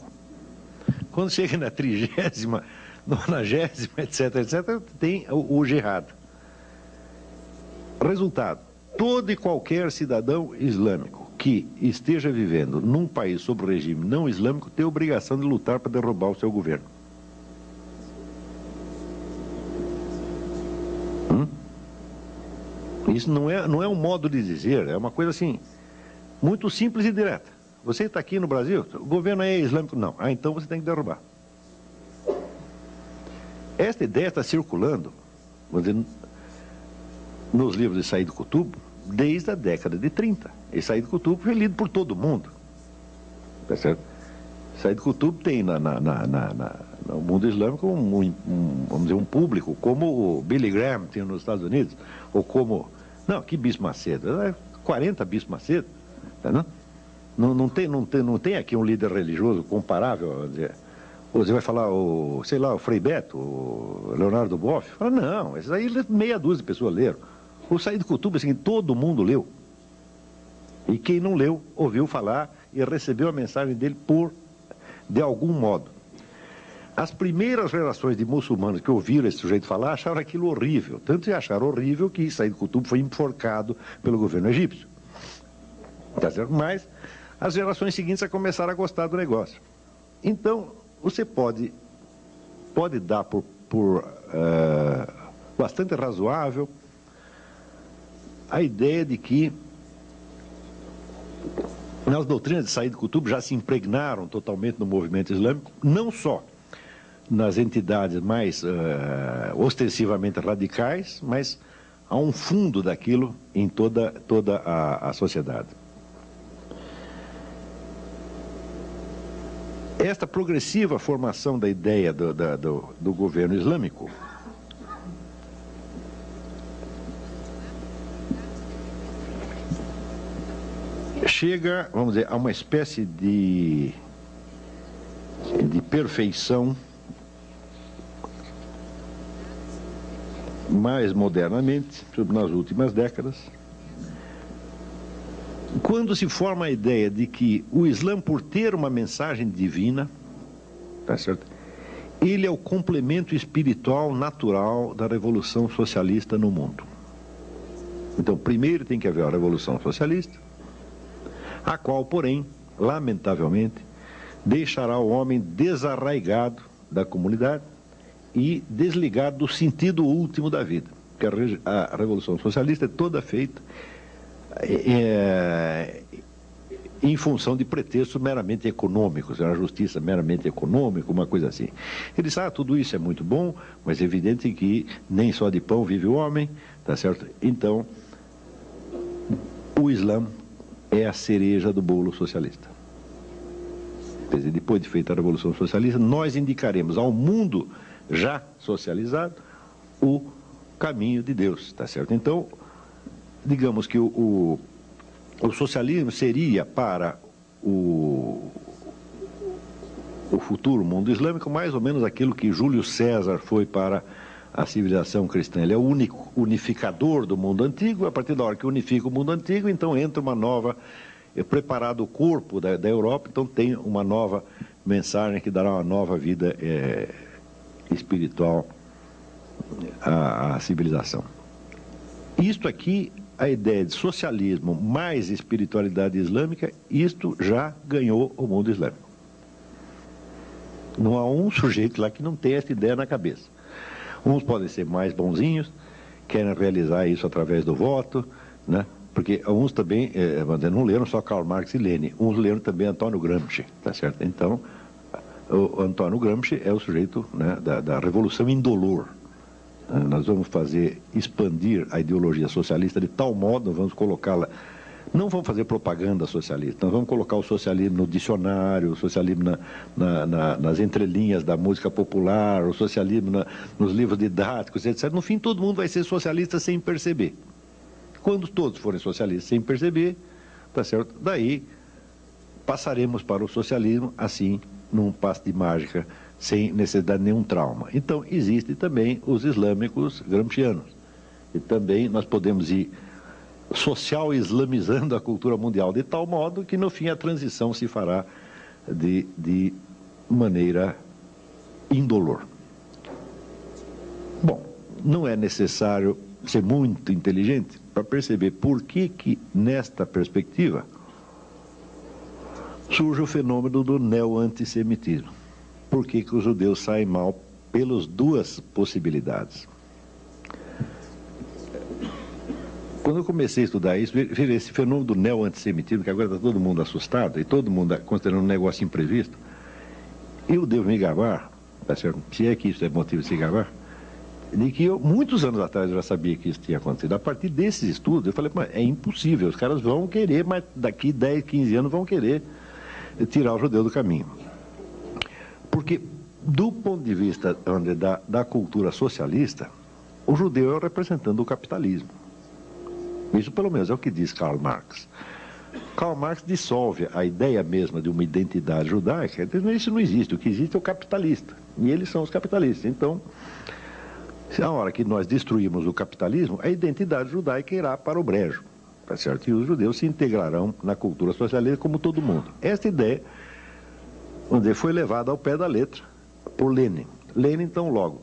Quando chega na 30ª, 90ª, etc., tem o jihad. Resultado, todo e qualquer cidadão islâmico que esteja vivendo num país sob regime não islâmico tem a obrigação de lutar para derrubar o seu governo. Isso não é um modo de dizer, é uma coisa assim, muito simples e direta. Você está aqui no Brasil, o governo é islâmico? Não. Então você tem que derrubar. Esta ideia está circulando, vamos dizer, nos livros de Said Qutb desde a década de 30. E Said Qutb foi lido por todo mundo. Tá certo? Said Qutb tem no mundo islâmico vamos dizer, um público como o Billy Graham tem nos Estados Unidos, ou como... Não, que Bispo Macedo? 40 Bispo Macedo. Tá, não tem aqui um líder religioso comparável. Você vai falar, o Frei Beto, o Leonardo Boff? Fala, não, esses aí meia dúzia de pessoas leram. O Said Qutb, assim, todo mundo leu. E quem não leu, ouviu falar e recebeu a mensagem dele de algum modo. As primeiras gerações de muçulmanos que ouviram esse sujeito falar acharam aquilo horrível. Tanto que acharam horrível que Said Qutb foi enforcado pelo governo egípcio. Tá certo? Mas as gerações seguintes já começaram a gostar do negócio. Então, você pode dar por bastante razoável a ideia de que as doutrinas de Said Qutb já se impregnaram totalmente no movimento islâmico, não só nas entidades mais ostensivamente radicais, mas há um fundo daquilo em toda a sociedade. Esta progressiva formação da ideia do governo islâmico chega, vamos dizer, a uma espécie de perfeição mais modernamente, nas últimas décadas, quando se forma a ideia de que o Islã, por ter uma mensagem divina, tá certo? Ele é o complemento espiritual natural da revolução socialista no mundo. Então, primeiro tem que haver a revolução socialista, a qual, porém, lamentavelmente, deixará o homem desarraigado da comunidade e desligado do sentido último da vida. Porque a revolução socialista é toda feita em função de pretextos meramente econômicos, uma justiça meramente econômica, uma coisa assim. Ele diz, tudo isso é muito bom, mas é evidente que nem só de pão vive o homem, tá certo? Então, o Islã é a cereja do bolo socialista. Quer dizer, depois de feita a Revolução Socialista, nós indicaremos ao mundo já socializado o caminho de Deus, tá certo? Então, digamos que o socialismo seria para o futuro mundo islâmico mais ou menos aquilo que Júlio César foi para a civilização cristã. Ele é o único unificador do mundo antigo. A partir da hora que unifica o mundo antigo, então entra uma nova, preparado o corpo da Europa, então tem uma nova mensagem que dará uma nova vida espiritual à civilização. Isto aqui, a ideia de socialismo mais espiritualidade islâmica, isto já ganhou o mundo islâmico. Não há um sujeito lá que não tenha essa ideia na cabeça. Uns podem ser mais bonzinhos, querem realizar isso através do voto, né? Porque uns também não leram só Karl Marx e Lenin, uns leram também Antônio Gramsci, tá certo? Então, o Antônio Gramsci é o sujeito, né, da revolução indolor. Nós vamos expandir a ideologia socialista de tal modo, nós vamos colocá-la, não vamos fazer propaganda socialista, nós vamos colocar o socialismo no dicionário, o socialismo nas entrelinhas da música popular, o socialismo nos livros didáticos, etc. No fim, todo mundo vai ser socialista sem perceber. Quando todos forem socialistas sem perceber, tá certo? Daí passaremos para o socialismo, assim, num passe de mágica, sem necessidade de nenhum trauma. Então, existem também os islâmicos gramscianos. E também nós podemos ir social islamizando a cultura mundial de tal modo que, no fim, a transição se fará de maneira indolor. Bom, não é necessário ser muito inteligente para perceber por que nesta perspectiva, surge o fenômeno do neo-antissemitismo. Por que os judeus saem mal pelas duas possibilidades? Quando eu comecei a estudar isso, veja esse fenômeno do neo-antissemitismo, que agora está todo mundo assustado e todo mundo considerando um negócio imprevisto, eu devo me gabar, tá certo? Se é que isso é motivo de se gabar, de que muitos anos atrás eu já sabia que isso tinha acontecido. A partir desses estudos, eu falei, mas é impossível, os caras vão querer, mas daqui 10, 15 anos vão querer tirar o judeu do caminho. Porque, do ponto de vista da cultura socialista, o judeu é o representante do capitalismo. Isso, pelo menos, é o que diz Karl Marx. Karl Marx dissolve a ideia mesma de uma identidade judaica. Isso não existe. O que existe é o capitalista. E eles são os capitalistas. Então, a hora que nós destruímos o capitalismo, a identidade judaica irá para o brejo. Tá certo? E os judeus se integrarão na cultura socialista como todo mundo. Esta ideia, vamos dizer, foi levada ao pé da letra por Lenin. Lenin, então, logo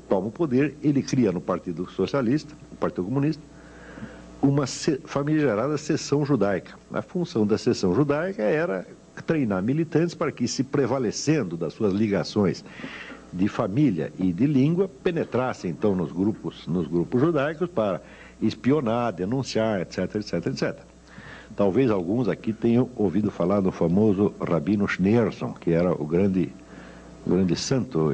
toma o poder, ele cria no Partido Socialista, no Partido Comunista, uma famigerada seção judaica. A função da seção judaica era treinar militantes para que, se prevalecendo das suas ligações de família e de língua, penetrassem então nos grupos judaicos para espionar, denunciar, etc, etc, etc. Talvez alguns aqui tenham ouvido falar do famoso Rabino Schneerson, que era o grande santo,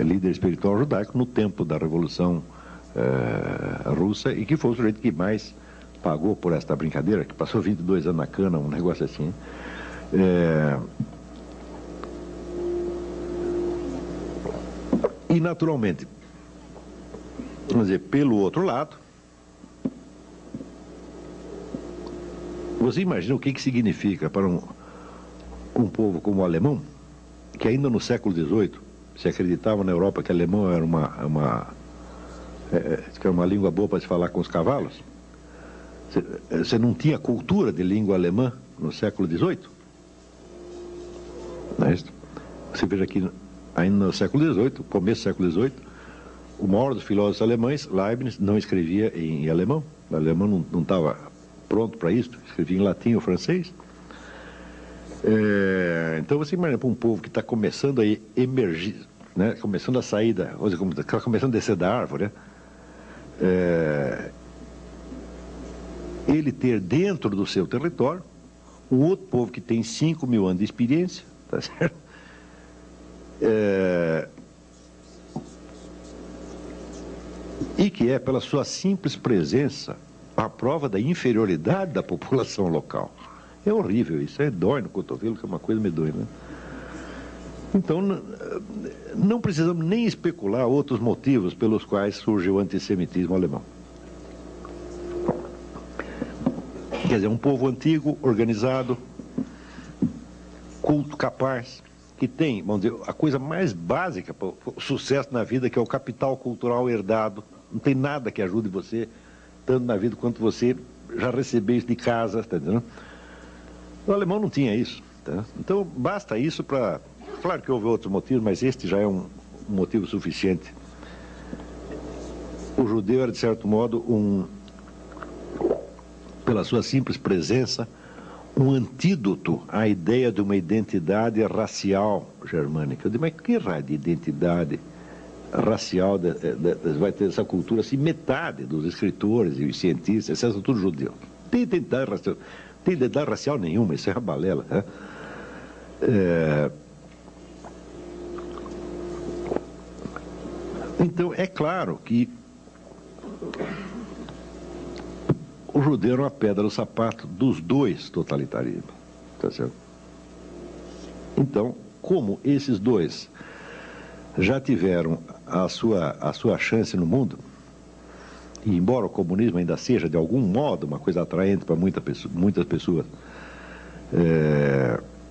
líder espiritual judaico no tempo da Revolução Russa, e que foi o sujeito que mais pagou por esta brincadeira, que passou 22 anos na cana, um negócio assim. E, naturalmente, vamos dizer, pelo outro lado, Você imagina o que significa para um povo como o alemão, que ainda no século XVIII se acreditava na Europa que o alemão era uma língua boa para se falar com os cavalos? Você não tinha cultura de língua alemã no século XVIII? Não é isso? Você veja aqui, ainda no século XVIII, começo do século XVIII, o maior dos filósofos alemães, Leibniz, não escrevia em alemão. O alemão não estava pronto para isso, escrevia em latim ou francês. Então você imagina para um povo que está começando a emergir, né? Começando a sair está começando a descer da árvore, né? Ele ter dentro do seu território um outro povo que tem 5.000 anos de experiência, tá certo? E que é, pela sua simples presença, a prova da inferioridade da população local. É horrível isso, dói no cotovelo, que é uma coisa medonha, né? Então, não precisamos nem especular outros motivos pelos quais surgiu o antissemitismo alemão. Quer dizer, um povo antigo, organizado, culto, capaz, que tem, vamos dizer, a coisa mais básica para o sucesso na vida, que é o capital cultural herdado. Não tem nada que ajude você, tanto na vida quanto você já recebeu isso de casa, tá entendendo? O alemão não tinha isso, tá? Então, basta isso para... Claro que houve outros motivos, mas este já é um motivo suficiente. O judeu era, de certo modo, pela sua simples presença, um antídoto à ideia de uma identidade racial germânica. Eu digo, mas que raio de identidade racial vai ter essa cultura? Assim, metade dos escritores e os cientistas, são tudo judeus. Tem identidade racial nenhuma, isso é uma balela, né? Então, é claro que o judeu era uma pedra no sapato dos dois totalitarismos, tá certo? Então, como esses dois já tiveram a sua chance no mundo, e embora o comunismo ainda seja, de algum modo, uma coisa atraente para muitas pessoas,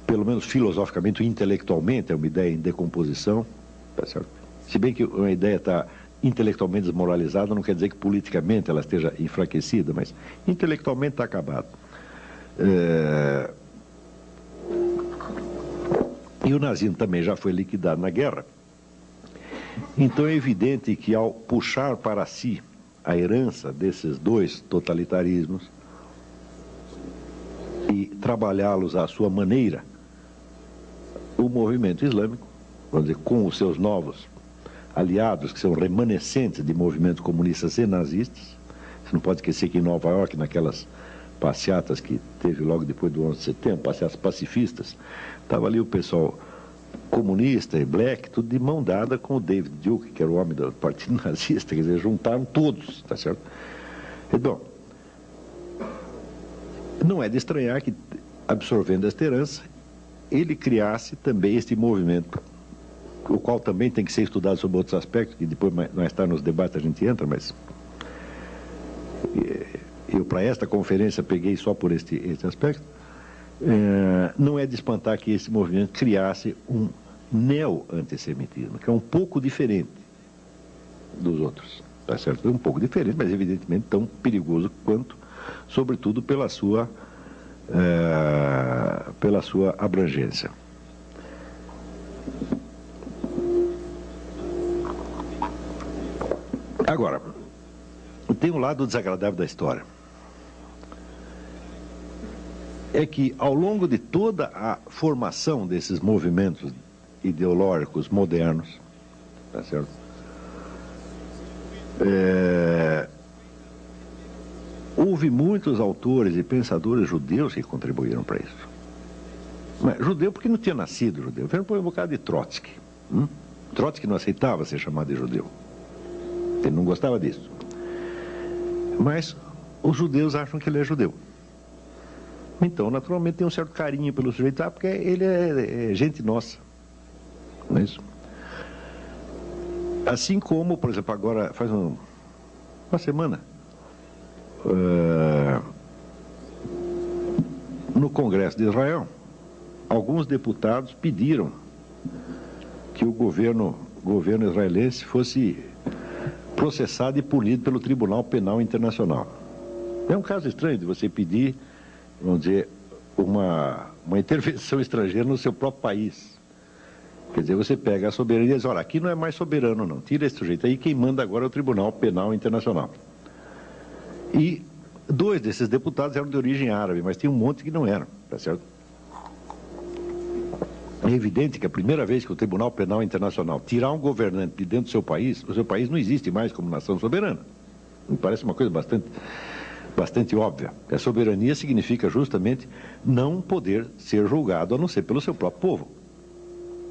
pelo menos filosoficamente ou intelectualmente, é uma ideia em decomposição, tá certo? Se bem que uma ideia está intelectualmente desmoralizada, não quer dizer que politicamente ela esteja enfraquecida, mas intelectualmente está acabado. E o nazismo também já foi liquidado na guerra. Então é evidente que, ao puxar para si a herança desses dois totalitarismos e trabalhá-los à sua maneira, o movimento islâmico, vamos dizer, com os seus novos aliados, que são remanescentes de movimentos comunistas e nazistas. Você não pode esquecer que em Nova York, naquelas passeatas que teve logo depois do 11 de setembro, passeatas pacifistas, estava ali o pessoal comunista e black, tudo de mão dada com o David Duke, que era o homem do partido nazista, quer dizer, juntaram todos, tá certo? Então, não é de estranhar que, absorvendo esta herança, ele criasse também este movimento, o qual também tem que ser estudado sob outros aspectos, que depois mais tarde nos debates a gente entra, mas eu para esta conferência peguei só por este aspecto. Não é de espantar que esse movimento criasse um neo-antissemitismo, que é um pouco diferente dos outros, tá certo? É um pouco diferente, mas evidentemente tão perigoso quanto, sobretudo pela sua abrangência. Agora, tem um lado desagradável da história. É que, ao longo de toda a formação desses movimentos ideológicos modernos, tá certo? Houve muitos autores e pensadores judeus que contribuíram para isso. Mas judeu porque não tinha nascido judeu. Vem por um bocado de Trotsky. Trotsky não aceitava ser chamado de judeu. Ele não gostava disso. Mas os judeus acham que ele é judeu. Então, naturalmente, tem um certo carinho pelo sujeito, porque ele é gente nossa. Não é isso? Assim como, por exemplo, agora, faz uma semana, no Congresso de Israel, alguns deputados pediram que o governo israelense fosse processado e punido pelo Tribunal Penal Internacional. É um caso estranho de você pedir, vamos dizer, uma intervenção estrangeira no seu próprio país. Quer dizer, você pega a soberania e diz, olha, aqui não é mais soberano não, tira esse sujeito aí, quem manda agora é o Tribunal Penal Internacional. E 2 desses deputados eram de origem árabe, mas tinha um monte que não eram, tá certo? É evidente que a primeira vez que o Tribunal Penal Internacional tirar um governante de dentro do seu país, o seu país não existe mais como nação soberana. Me parece uma coisa bastante óbvia. A soberania significa justamente não poder ser julgado a não ser pelo seu próprio povo.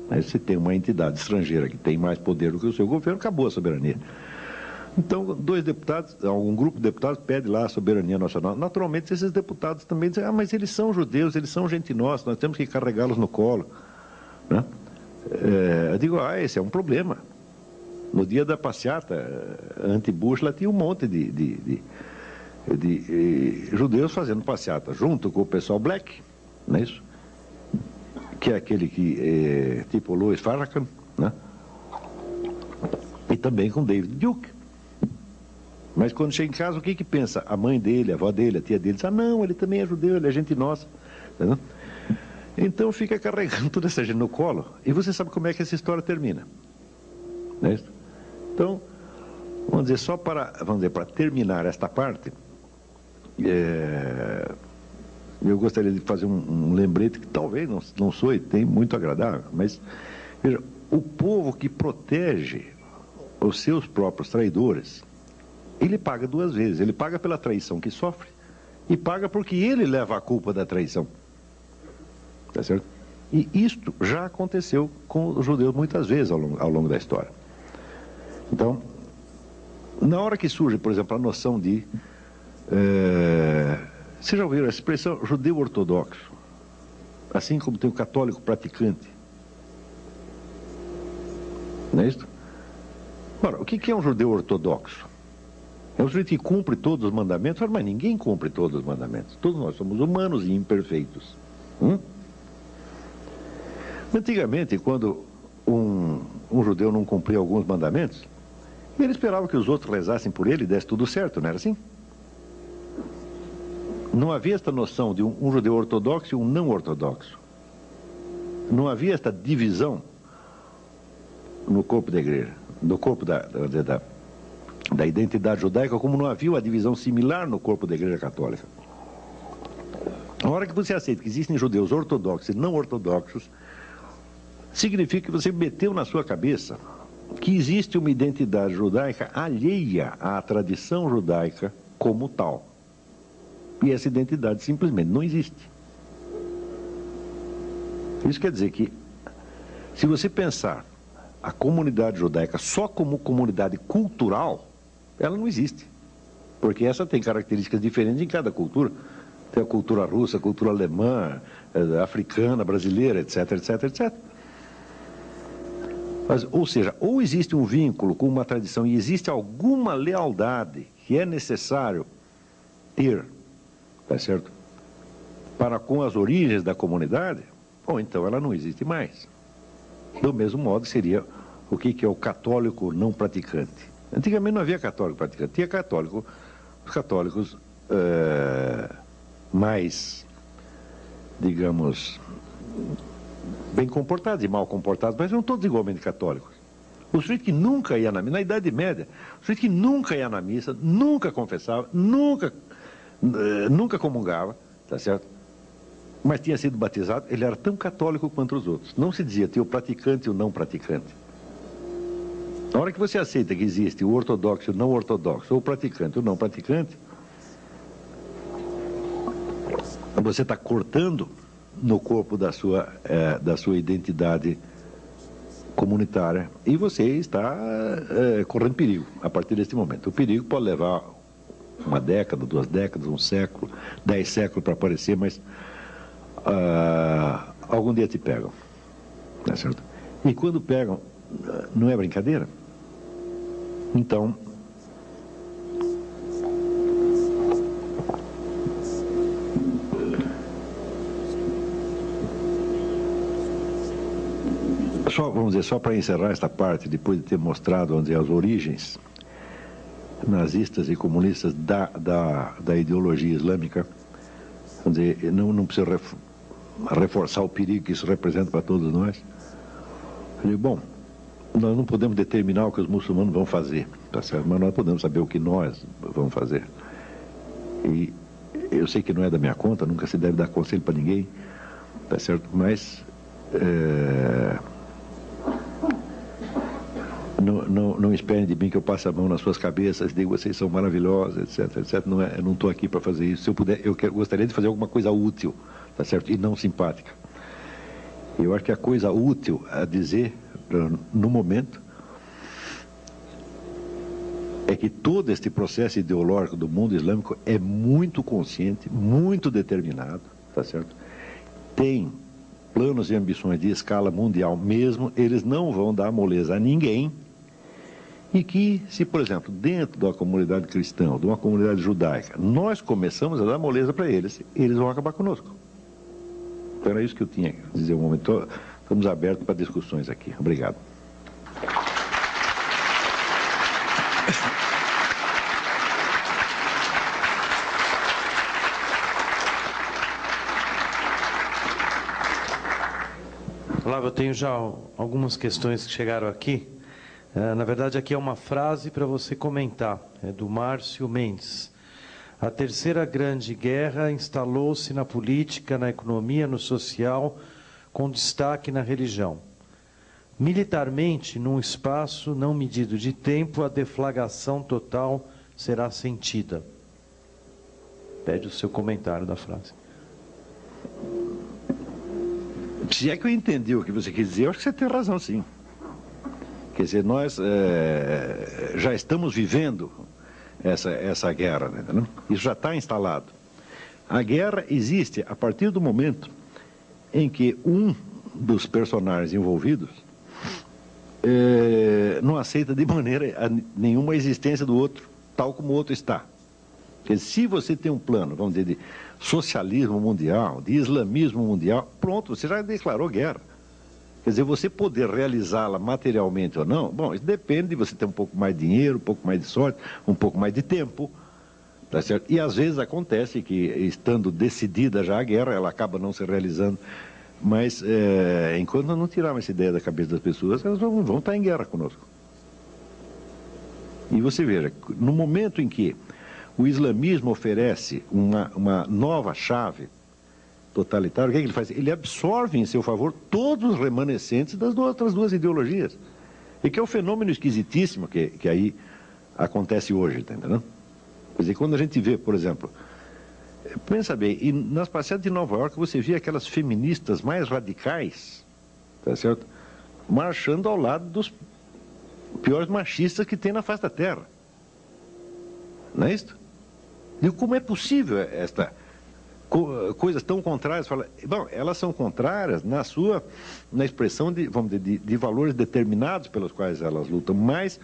Aí você tem uma entidade estrangeira que tem mais poder do que o seu governo, acabou a soberania. Então, 2 deputados, um grupo de deputados pede lá a soberania nacional. Naturalmente, esses deputados também dizem, mas eles são judeus, eles são gente nossa, nós temos que carregá-los no colo. Né? Eu digo, esse é um problema. No dia da passeata anti-Bush, lá tinha um monte de judeus fazendo passeata, junto com o pessoal black, não é isso? Que é aquele que tipo Louis Farrakhan, né? E também com David Duke. Mas quando chega em casa, o que pensa? A mãe dele, a avó dele, a tia dele, diz, não, ele também é judeu, ele é gente nossa. Entendeu? Então fica carregando toda essa gente no colo, e você sabe como é que essa história termina. Não é isso? Então, vamos dizer, para terminar esta parte, eu gostaria de fazer um lembrete que talvez não soe, tem muito agradável, mas, veja, o povo que protege os seus próprios traidores, ele paga 2 vezes. Ele paga pela traição que sofre e paga porque ele leva a culpa da traição. Tá certo? E isto já aconteceu com os judeus muitas vezes ao longo da história. Então, na hora que surge, por exemplo, a noção de... Vocês já ouviram a expressão judeu ortodoxo? Assim como tem o católico praticante. Não é isso? Ora, o que é um judeu ortodoxo? É um sujeito que cumpre todos os mandamentos, mas ninguém cumpre todos os mandamentos. Todos nós somos humanos e imperfeitos. Antigamente, quando um judeu não cumpria alguns mandamentos, ele esperava que os outros rezassem por ele e desse tudo certo, não era assim? Não havia esta noção de um judeu ortodoxo e um não ortodoxo. Não havia esta divisão no corpo da igreja, no corpo da identidade judaica, como não havia uma divisão similar no corpo da igreja católica. A hora que você aceita que existem judeus ortodoxos e não ortodoxos, significa que você meteu na sua cabeça que existe uma identidade judaica alheia à tradição judaica como tal. E essa identidade simplesmente não existe. Isso quer dizer que, se você pensar a comunidade judaica só como comunidade cultural, ela não existe. Porque essa tem características diferentes em cada cultura. Tem a cultura russa, a cultura alemã, africana, brasileira, etc, etc, etc. Mas, ou seja, ou existe um vínculo com uma tradição e existe alguma lealdade que é necessário ter, tá certo? Para com as origens da comunidade, ou então ela não existe mais. Do mesmo modo seria o que é o católico não praticante. Antigamente não havia católico praticante, tinha católico, os católicos mais, digamos, bem comportados e mal comportados, mas não todos igualmente católicos. O sujeito que nunca ia na missa, na Idade Média, o sujeito que nunca ia na missa, nunca confessava, nunca comungava, tá certo? Mas tinha sido batizado, ele era tão católico quanto os outros. Não se dizia tinha o praticante e o não praticante. Na hora que você aceita que existe o ortodoxo e o não ortodoxo, ou o praticante e o não praticante, você está cortando no corpo da sua identidade comunitária e você está correndo perigo a partir desse momento. O perigo pode levar 1 década, 2 décadas, 1 século, 10 séculos para aparecer, mas algum dia te pegam, tá certo? E quando pegam, não é brincadeira. Então, Vamos dizer, só para encerrar esta parte, depois de ter mostrado, vamos dizer, as origens nazistas e comunistas da ideologia islâmica, vamos dizer, não precisa reforçar o perigo que isso representa para todos nós. Eu digo, bom, nós não podemos determinar o que os muçulmanos vão fazer, tá certo? Mas nós podemos saber o que nós vamos fazer. E eu sei que não é da minha conta, nunca se deve dar conselho para ninguém, tá certo? Mas não esperem de mim que eu passe a mão nas suas cabeças, digo, vocês são maravilhosos, etc, etc. Eu não estou aqui para fazer isso. Se eu puder, gostaria de fazer alguma coisa útil, tá certo? E não simpática. Eu acho que a coisa útil a dizer, no momento, é que todo este processo ideológico do mundo islâmico é muito consciente, muito determinado, tá certo? Tem planos e ambições de escala mundial mesmo, eles não vão dar moleza a ninguém. E que, se, por exemplo, dentro da comunidade cristã, de uma comunidade judaica, nós começamos a dar moleza para eles, eles vão acabar conosco. Então era isso que eu tinha que dizer um momento. Estamos abertos para discussões aqui. Obrigado. Olá, eu tenho já algumas questões que chegaram aqui. Na verdade, aqui é uma frase para você comentar. É do Márcio Mendes. A terceira grande guerra instalou-se na política, na economia, no social, com destaque na religião. Militarmente, num espaço não medido de tempo, a deflagração total será sentida. Pede o seu comentário da frase. Se é que eu entendi o que você quis dizer, eu acho que você tem razão, sim. Quer dizer, nós já estamos vivendo essa guerra, né? Isso já está instalado. A guerra existe a partir do momento em que um dos personagens envolvidos não aceita de maneira nenhuma a existência do outro, tal como o outro está. Quer dizer, se você tem um plano, vamos dizer, de socialismo mundial, de islamismo mundial, pronto, você já declarou guerra. Quer dizer, você poder realizá-la materialmente ou não, bom, isso depende de você ter um pouco mais de dinheiro, um pouco mais de sorte, um pouco mais de tempo, tá certo? E às vezes acontece que, estando decidida já a guerra, ela acaba não se realizando, mas enquanto nós não tirarmos essa ideia da cabeça das pessoas, elas vão estar em guerra conosco. E você veja, no momento em que o islamismo oferece uma nova chave totalitária, o que é que ele faz? Ele absorve em seu favor todos os remanescentes das outras duas ideologias. E que é um fenômeno esquisitíssimo que aí acontece hoje, tá entendendo? Quer dizer, quando a gente vê, por exemplo, pensa bem, e nas passeatas de Nova York você vê aquelas feministas mais radicais, tá certo? Marchando ao lado dos piores machistas que tem na face da Terra. Não é isso? E como é possível coisas tão contrárias? Bom, elas são contrárias na expressão vamos dizer, de valores determinados pelos quais elas lutam, mas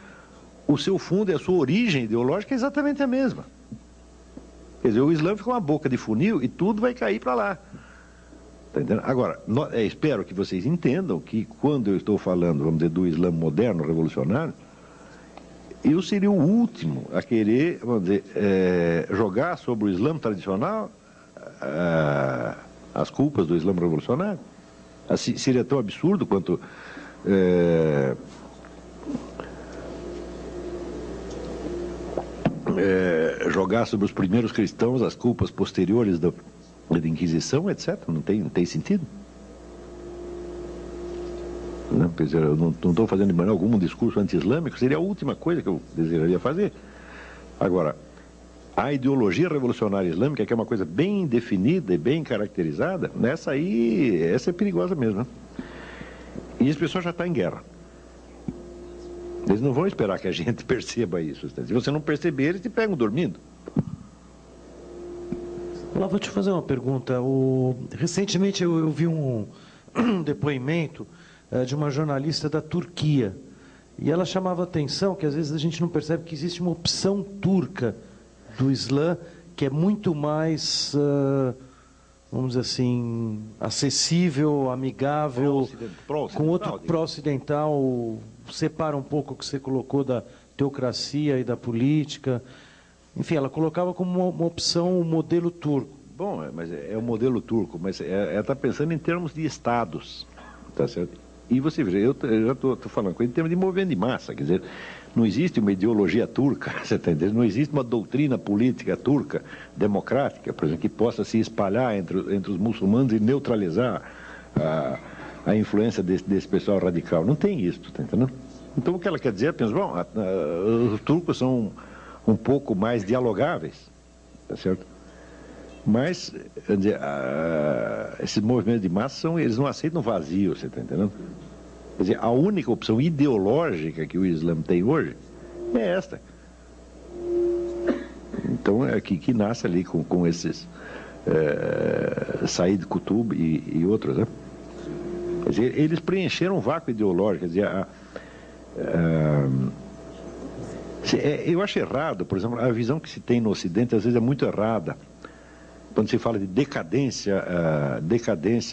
o seu fundo e a sua origem ideológica é exatamente a mesma. Quer dizer, o Islã fica uma boca de funil e tudo vai cair para lá. Tá entendendo? Agora, espero que vocês entendam que quando eu estou falando, vamos dizer, do Islã moderno, revolucionário, eu seria o último a querer, vamos dizer, jogar sobre o Islã tradicional as culpas do Islã revolucionário. Assim, seria tão absurdo quanto jogar sobre os primeiros cristãos as culpas posteriores da Inquisição, etc. Não tem sentido. Não, quer dizer, eu não estou fazendo de maneira alguma um discurso anti-islâmico, seria a última coisa que eu desejaria fazer. Agora, a ideologia revolucionária islâmica, que é uma coisa bem definida e bem caracterizada, essa é perigosa mesmo, né? E esse pessoal já está em guerra. Eles não vão esperar que a gente perceba isso. Se você não perceber, eles te pegam dormindo. Olá, vou te fazer uma pergunta. Recentemente eu vi um depoimento de uma jornalista da Turquia. E ela chamava a atenção que às vezes a gente não percebe que existe uma opção turca do Islã que é muito mais, vamos dizer assim, acessível, amigável, com outro pró-ocidental, separa um pouco o que você colocou da teocracia e da política. Enfim, ela colocava como uma opção o modelo turco. Bom, mas é o modelo turco, mas ela está pensando em termos de estados, tá certo? E você veja, eu já estou falando em termos de movimento de massa, quer dizer, não existe uma ideologia turca, você está entendendo? Não existe uma doutrina política turca, democrática, por exemplo, que possa se espalhar entre os muçulmanos e neutralizar a influência desse pessoal radical. Não tem isso, está entendendo? Então o que ela quer dizer é, pensa, bom, os turcos são um pouco mais dialogáveis, tá certo? Mas, quer dizer, esses movimentos de massa, eles não aceitam vazio, você está entendendo? Quer dizer, a única opção ideológica que o Islã tem hoje é esta. Então, é que nasce ali com esses Said Qutb e outros, né? Quer dizer, eles preencheram um vácuo ideológico, quer dizer, eu acho errado, por exemplo, a visão que se tem no Ocidente às vezes é muito errada, quando se fala de decadência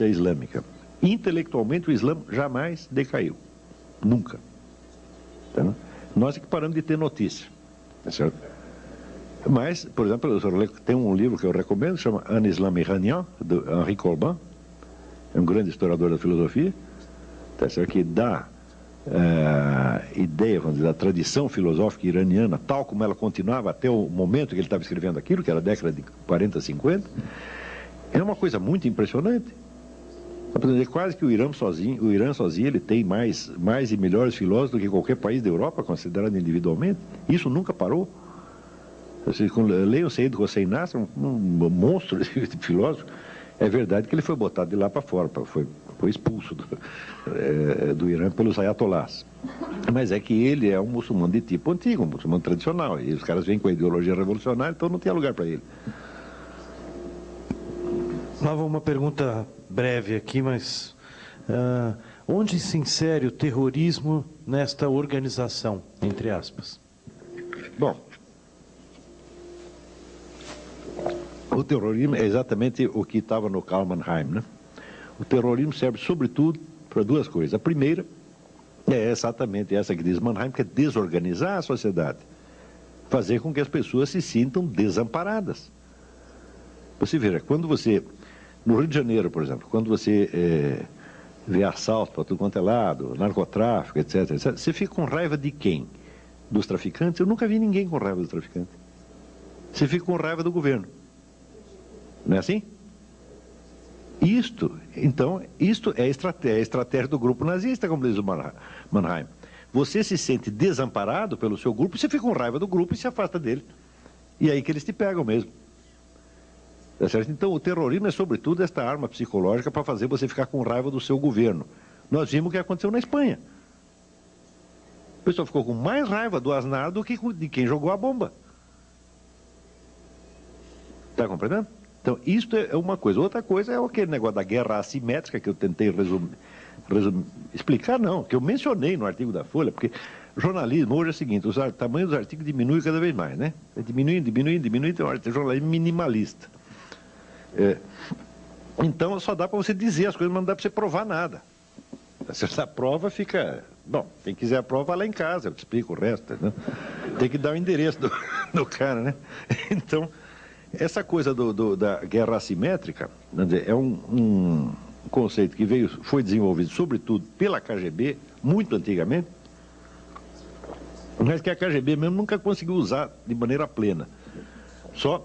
islâmica. Intelectualmente o Islã jamais decaiu. Nunca. Tá? Nós é que paramos de ter notícia. Tá certo? Mas, por exemplo, tem um livro que eu recomendo, chama Un Islam Iranien, do Henri Corbin, é um grande historiador da filosofia, tá certo? Que dá ideia, vamos dizer, da tradição filosófica iraniana, tal como ela continuava até o momento que ele estava escrevendo aquilo, que era a década de 40, 50, é uma coisa muito impressionante. Quase que o Irã sozinho ele tem mais e melhores filósofos do que qualquer país da Europa, considerado individualmente. Isso nunca parou. Leiam o Said Hossein Nasr, um monstro de filósofo. É verdade que ele foi botado de lá para fora, foi expulso do Irã pelos ayatollahs. Mas é que ele é um muçulmano de tipo antigo, um muçulmano tradicional. E os caras vêm com a ideologia revolucionária, então não tem lugar para ele. Nova, uma pergunta breve aqui, mas onde se insere o terrorismo nesta organização, entre aspas? Bom, o terrorismo é exatamente o que estava no Karl Mannheim, né? O terrorismo serve sobretudo para duas coisas. A primeira é exatamente essa que diz Mannheim, que é desorganizar a sociedade, fazer com que as pessoas se sintam desamparadas. Você veja, quando você, no Rio de Janeiro, por exemplo, quando você vê assalto para tudo quanto é lado, narcotráfico, etc., etc., você fica com raiva de quem? Dos traficantes? Eu nunca vi ninguém com raiva dos traficantes. Você fica com raiva do governo. Não é assim? Isto é a estratégia do grupo nazista, como diz o Mannheim. Você se sente desamparado pelo seu grupo, você fica com raiva do grupo e se afasta dele. E é aí que eles te pegam mesmo. Tá certo? Então, o terrorismo é, sobretudo, esta arma psicológica para fazer você ficar com raiva do seu governo. Nós vimos o que aconteceu na Espanha. O pessoal ficou com mais raiva do Aznar do que de quem jogou a bomba. Está compreendendo? Então, isto é uma coisa. Outra coisa é aquele negócio da guerra assimétrica que eu tentei explicar, não, que eu mencionei no artigo da Folha, porque jornalismo hoje é o seguinte, o tamanho dos artigos diminui cada vez mais, né? Diminui, então é um jornalismo minimalista. Então, só dá para você dizer as coisas, mas não dá para você provar nada. Se essa prova fica... Bom, quem quiser a prova, vai lá em casa, eu te explico o resto, né? Tem que dar o endereço do cara, né? Então... Essa coisa da guerra assimétrica é um conceito que foi desenvolvido, sobretudo, pela KGB, muito antigamente, mas que a KGB mesmo nunca conseguiu usar de maneira plena. Só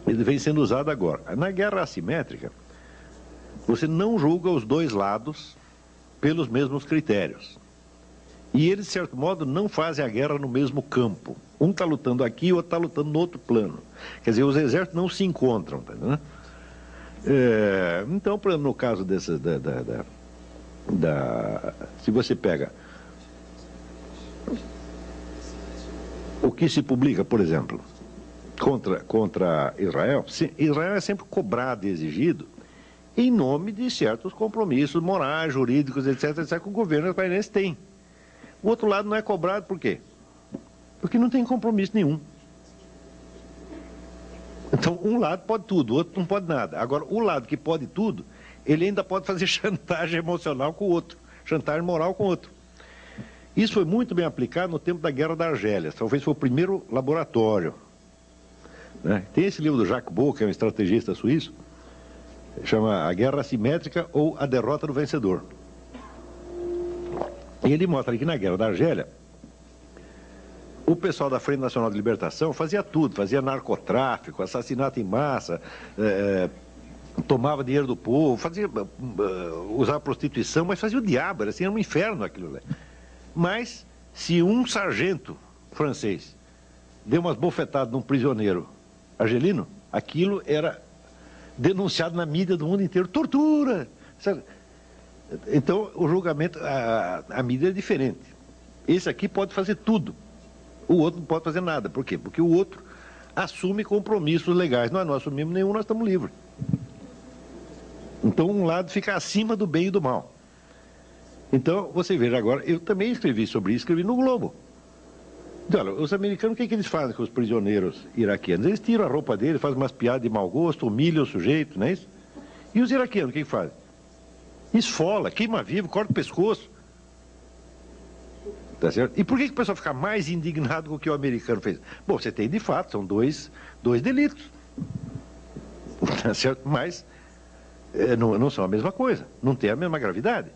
ele vem sendo usado agora. Na guerra assimétrica, você não julga os dois lados pelos mesmos critérios. E eles, de certo modo, não fazem a guerra no mesmo campo. Um está lutando aqui e o outro está lutando no outro plano. Quer dizer, os exércitos não se encontram. Tá, né? Então, por exemplo, no caso dessa, se você pega o que se publica, por exemplo, contra Israel, Israel é sempre cobrado e exigido em nome de certos compromissos morais, jurídicos, etc., que o governo israelense tem. O outro lado não é cobrado por quê? Porque não tem compromisso nenhum. Então, um lado pode tudo, o outro não pode nada. Agora, o lado que pode tudo, ele ainda pode fazer chantagem emocional com o outro, chantagem moral com o outro. Isso foi muito bem aplicado no tempo da Guerra da Argélia. Talvez foi o primeiro laboratório. Né? Tem esse livro do Jacques Beau, que é um estrategista suíço, chama A Guerra Assimétrica ou A Derrota do Vencedor. E ele mostra que na Guerra da Argélia, o pessoal da Frente Nacional de Libertação fazia tudo, fazia narcotráfico, assassinato em massa, tomava dinheiro do povo, usava prostituição, mas fazia o diabo, era um inferno aquilo lá. Mas, se um sargento francês deu umas bofetadas num prisioneiro argelino, aquilo era denunciado na mídia do mundo inteiro, tortura, sabe? Então, o julgamento, a mídia é diferente. Esse aqui pode fazer tudo. O outro não pode fazer nada. Por quê? Porque o outro assume compromissos legais. Nós não assumimos nenhum, nós estamos livres. Então, um lado fica acima do bem e do mal. Então, você veja agora, eu também escrevi sobre isso, escrevi no Globo. Então, olha, os americanos, o que eles fazem com os prisioneiros iraquianos? Eles tiram a roupa deles, fazem umas piadas de mau gosto, humilham o sujeito, não é isso? E os iraquianos, o que fazem? Esfola, queima vivo, corta o pescoço. Tá certo? E por que o pessoal fica mais indignado com o que o americano fez? Bom, você tem de fato, são dois delitos. Tá certo? Mas não são a mesma coisa, não tem a mesma gravidade.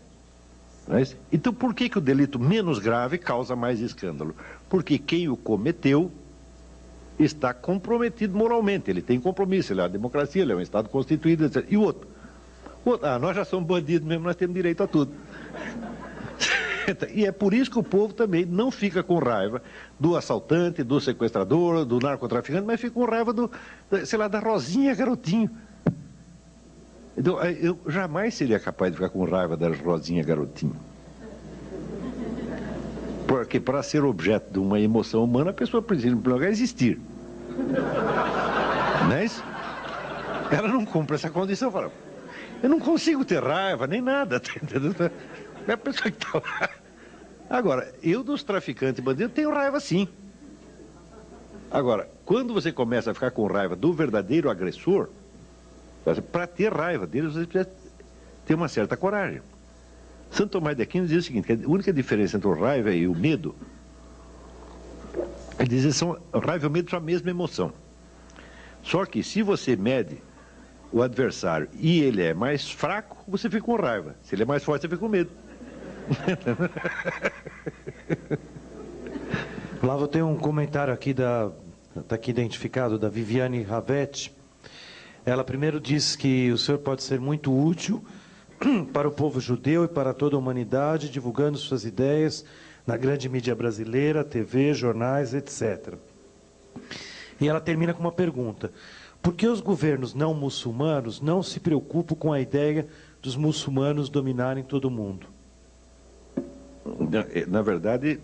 Não é isso? Então por que o delito menos grave causa mais escândalo? Porque quem o cometeu está comprometido moralmente, ele tem compromisso, ele é uma democracia, ele é um Estado constituído, etc. E o outro? Nós já somos bandidos mesmo, nós temos direito a tudo. E é por isso que o povo também não fica com raiva do assaltante, do sequestrador, do narcotraficante, mas fica com raiva da Rosinha Garotinho. Então, eu jamais seria capaz de ficar com raiva da Rosinha Garotinho. Porque para ser objeto de uma emoção humana, a pessoa precisa, em primeiro lugar, existir. Não é isso? Ela não cumpre essa condição, fala... Eu não consigo ter raiva, nem nada, tá entendendo? É a pessoa que está lá. Agora, eu dos traficantes e bandidos tenho raiva sim. Agora, quando você começa a ficar com raiva do verdadeiro agressor, para ter raiva dele, você precisa ter uma certa coragem. Santo Tomás de Aquino diz o seguinte, que a única diferença entre o raiva e o medo, ele diz que a raiva e o medo são a mesma emoção. Só que se você mede o adversário e ele é mais fraco, você fica com raiva. Se ele é mais forte, você fica com medo. Lá eu tenho um comentário aqui está aqui identificado, da Viviane Ravetti. Ela primeiro diz que o senhor pode ser muito útil para o povo judeu e para toda a humanidade, divulgando suas ideias na grande mídia brasileira, TV, jornais, etc. E ela termina com uma pergunta. Por que os governos não muçulmanos não se preocupam com a ideia dos muçulmanos dominarem todo o mundo? Na verdade,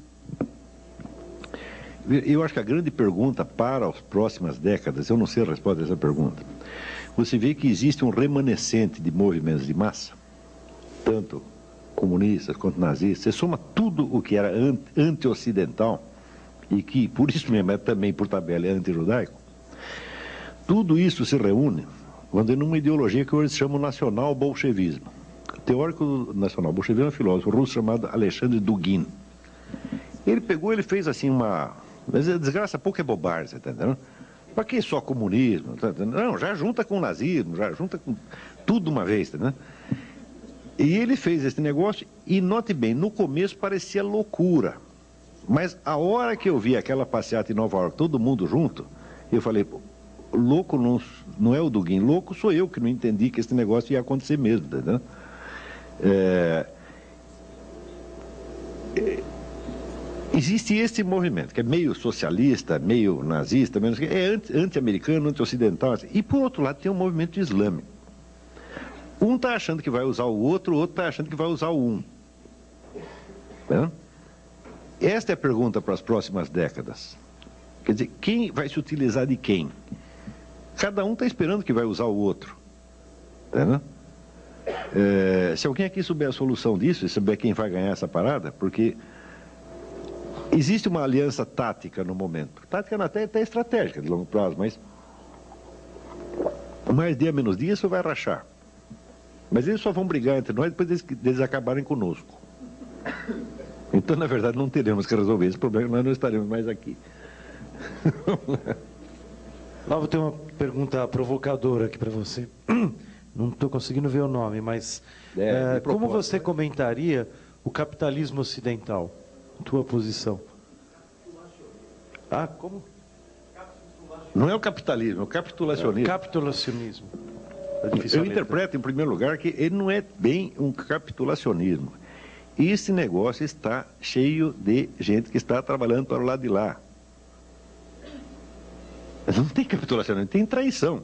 eu acho que a grande pergunta para as próximas décadas, eu não sei a resposta dessa pergunta, você vê que existe um remanescente de movimentos de massa, tanto comunistas quanto nazistas, você soma tudo o que era anti-ocidental, e que por isso mesmo é também por tabela é anti-judaico, tudo isso se reúne quando numa ideologia que hoje se chama nacional-bolchevismo. O teórico do nacional-bolchevismo é um filósofo russo chamado Alexandre Dugin. Ele fez assim uma... Mas a desgraça pouco é bobagem, você está entendendo? Para que só comunismo? Tá entendendo? Não, já junta com o nazismo, já junta com tudo de uma vez, tá entendendo? E ele fez esse negócio e, note bem, no começo parecia loucura. Mas a hora que eu vi aquela passeata em Nova York, todo mundo junto, eu falei... Louco não é o Dugin, louco sou eu que não entendi que esse negócio ia acontecer mesmo, entendeu? Existe esse movimento, que é meio socialista, meio nazista, é anti-americano, anti-ocidental, e por outro lado tem um movimento islâmico. Um está achando que vai usar o outro está achando que vai usar o um. Tá? Esta é a pergunta para as próximas décadas. Quer dizer, quem vai se utilizar de quem? Cada um está esperando que vai usar o outro. Tá? Se alguém aqui souber a solução disso, e souber quem vai ganhar essa parada, porque existe uma aliança tática no momento. Tática até estratégica de longo prazo, mas Mais dia, menos dia, isso vai rachar. Mas eles só vão brigar entre nós depois deles acabarem conosco. Então, na verdade, não teremos que resolver esse problema, nós não estaremos mais aqui. Lá vou ter uma pergunta provocadora aqui para você. Não estou conseguindo ver o nome, mas como você comentaria o capitalismo ocidental? Tua posição? Ah, como? Não é o capitalismo, é o capitulacionismo. Capitulacionismo. Eu interpreto, em primeiro lugar, que ele não é bem um capitulacionismo. Esse negócio está cheio de gente que está trabalhando para o lado de lá. Não tem capitulacionismo, tem traição.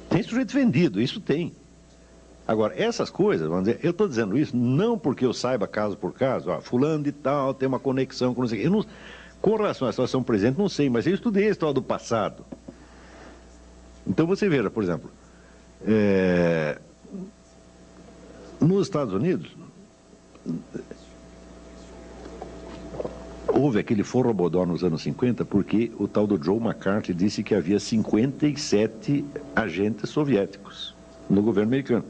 Tem sujeito vendido, isso tem. Agora, essas coisas, vamos dizer, eu estou dizendo isso não porque eu saiba caso por caso, fulano de tal tem uma conexão com não sei o quê. Eu não, com relação à situação presente, não sei, mas eu estudei a história do passado. Então você veja, por exemplo, nos Estados Unidos, houve aquele forrobodó nos anos 50 porque o tal do Joe McCarthy disse que havia 57 agentes soviéticos no governo americano.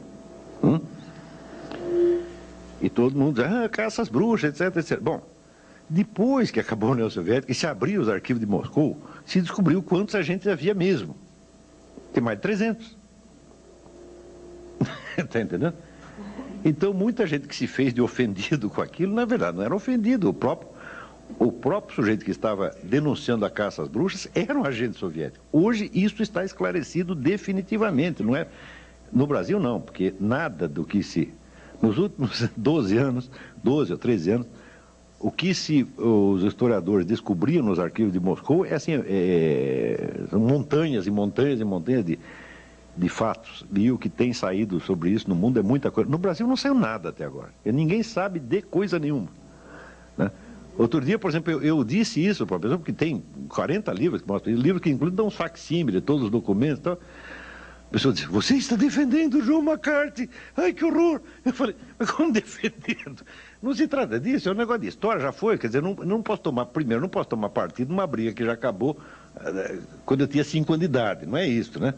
E todo mundo diz, caça às bruxas, etc, etc. Bom, depois que acabou a União Soviética e se abriu os arquivos de Moscou, se descobriu quantos agentes havia mesmo. Tem mais de 300. Está entendendo? Então, muita gente que se fez de ofendido com aquilo, na verdade, não era ofendido. O próprio sujeito que estava denunciando a caça às bruxas era um agente soviético. Hoje, isso está esclarecido definitivamente. Não é... No Brasil, não, porque nada do que se... Nos últimos 12 ou 13 anos, o que os historiadores descobriam nos arquivos de Moscou é assim, montanhas e montanhas e montanhas de fatos. E o que tem saído sobre isso no mundo é muita coisa. No Brasil não saiu nada até agora. Ninguém sabe de coisa nenhuma. Né? Outro dia, por exemplo, eu disse isso para a pessoa, porque tem 40 livros que mostram isso, livros que incluem dão um facsímile, todos os documentos e tal. A pessoa disse, você está defendendo o Joe McCarthy? Ai, que horror! Eu falei, mas como defendendo? Não se trata disso, é um negócio de história, já foi. Quer dizer, não posso tomar partido numa briga que já acabou quando eu tinha 5 anos de idade. Não é isso, né?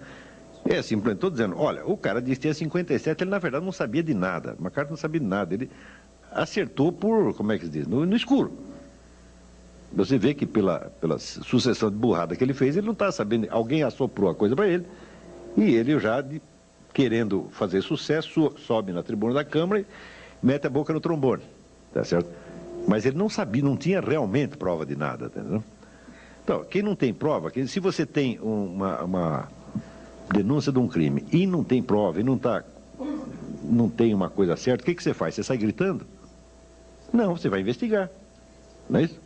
É simplesmente, estou dizendo, olha, o cara disse que tinha 57, ele na verdade não sabia de nada. McCarthy não sabia de nada, ele acertou por, como é que se diz, no escuro. Você vê que pela sucessão de burrada que ele fez, ele não está sabendo, alguém assoprou a coisa para ele, e ele já, querendo fazer sucesso, sobe na tribuna da Câmara e mete a boca no trombone, tá certo? Mas ele não sabia, não tinha realmente prova de nada, entendeu? Então, quem não tem prova, se você tem uma denúncia de um crime e não tem prova, e não tem uma coisa certa, o que você faz? Você sai gritando? Não, você vai investigar, não é isso?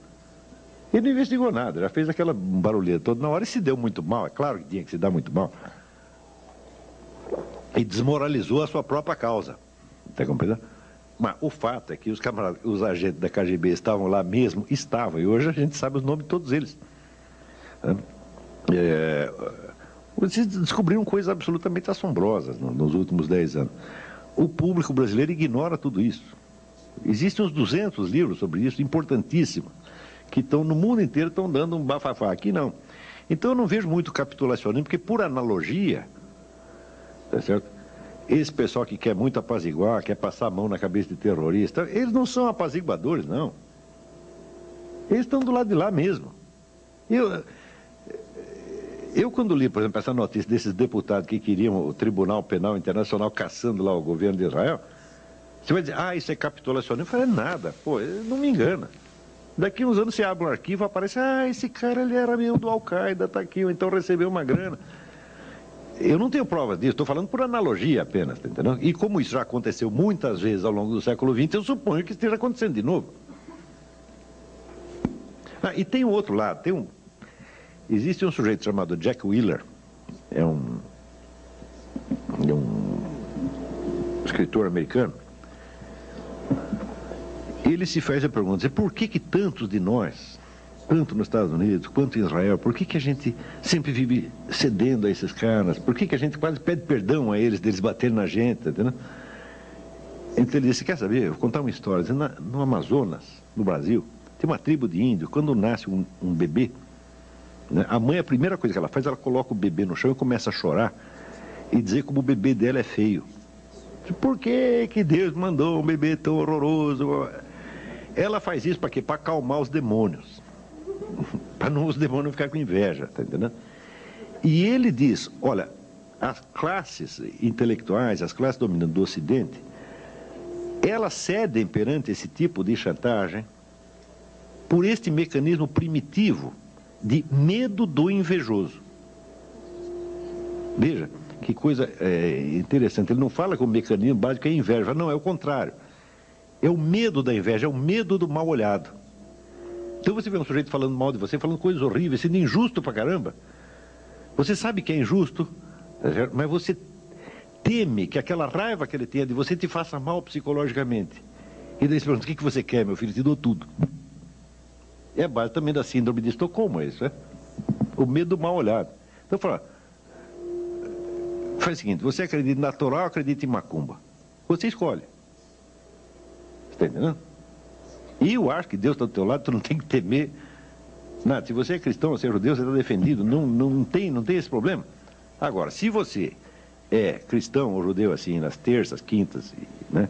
Ele não investigou nada, já fez aquela barulheira toda na hora e se deu muito mal, é claro que tinha que se dar muito mal. E desmoralizou a sua própria causa. Está compreendendo? Mas o fato é que os agentes da KGB estavam lá mesmo, estavam, e hoje a gente sabe os nomes de todos eles. Vocês descobriram coisas absolutamente assombrosas nos últimos 10 anos. O público brasileiro ignora tudo isso. Existem uns 200 livros sobre isso, importantíssimos, que estão no mundo inteiro, estão dando um bafafá. Aqui não. Então eu não vejo muito capitulacionismo, porque por analogia, tá certo? Esse pessoal que quer muito apaziguar, quer passar a mão na cabeça de terrorista, eles não são apaziguadores, não. Eles estão do lado de lá mesmo. Eu quando li, por exemplo, essa notícia desses deputados que queriam o Tribunal Penal Internacional caçando lá o governo de Israel, você vai dizer, isso é capitulacionismo. Eu falei, nada, pô, não me engana. Daqui uns anos você abre um arquivo, aparece, esse cara ele era meio do Al-Qaeda, está aqui, ou então recebeu uma grana. Eu não tenho provas disso, estou falando por analogia apenas, tá entendendo? E como isso já aconteceu muitas vezes ao longo do século XX, eu suponho que esteja acontecendo de novo. E tem um outro lado, existe um sujeito chamado Jack Wheeler, é um escritor americano. Ele se faz a pergunta, por que tantos de nós, tanto nos Estados Unidos quanto em Israel, por que a gente sempre vive cedendo a esses caras? Por que a gente quase pede perdão a eles, deles baterem na gente, entendeu? Então ele disse, quer saber, eu vou contar uma história. No Amazonas, no Brasil, tem uma tribo de índios, quando nasce um bebê, né? A mãe, a primeira coisa que ela faz, ela coloca o bebê no chão e começa a chorar e dizer como o bebê dela é feio. Por que Deus mandou um bebê tão horroroso? Ela faz isso para quê? Para acalmar os demônios. Para não os demônios ficar com inveja, tá entendendo? E ele diz, olha, as classes intelectuais, as classes dominantes do Ocidente, elas cedem perante esse tipo de chantagem por este mecanismo primitivo de medo do invejoso. Veja, que coisa interessante. Ele não fala que o mecanismo básico é inveja. Não, é o contrário. É o medo da inveja, é o medo do mal olhado. Então você vê um sujeito falando mal de você, falando coisas horríveis, sendo injusto pra caramba. Você sabe que é injusto, mas você teme que aquela raiva que ele tenha de você te faça mal psicologicamente. E daí você pergunta, o que você quer, meu filho? Te dou tudo. É a base também da síndrome de Estocolmo, isso, é? O medo do mal olhado. Então fala, faz o seguinte, você acredita em natural ou acredita em macumba? Você escolhe. Você está entendendo? E eu acho que Deus está do teu lado, tu não tem que temer nada. Se você é cristão ou seja judeu, você está defendido. Não tem esse problema. Agora, se você é cristão ou judeu assim, nas terças, quintas, né?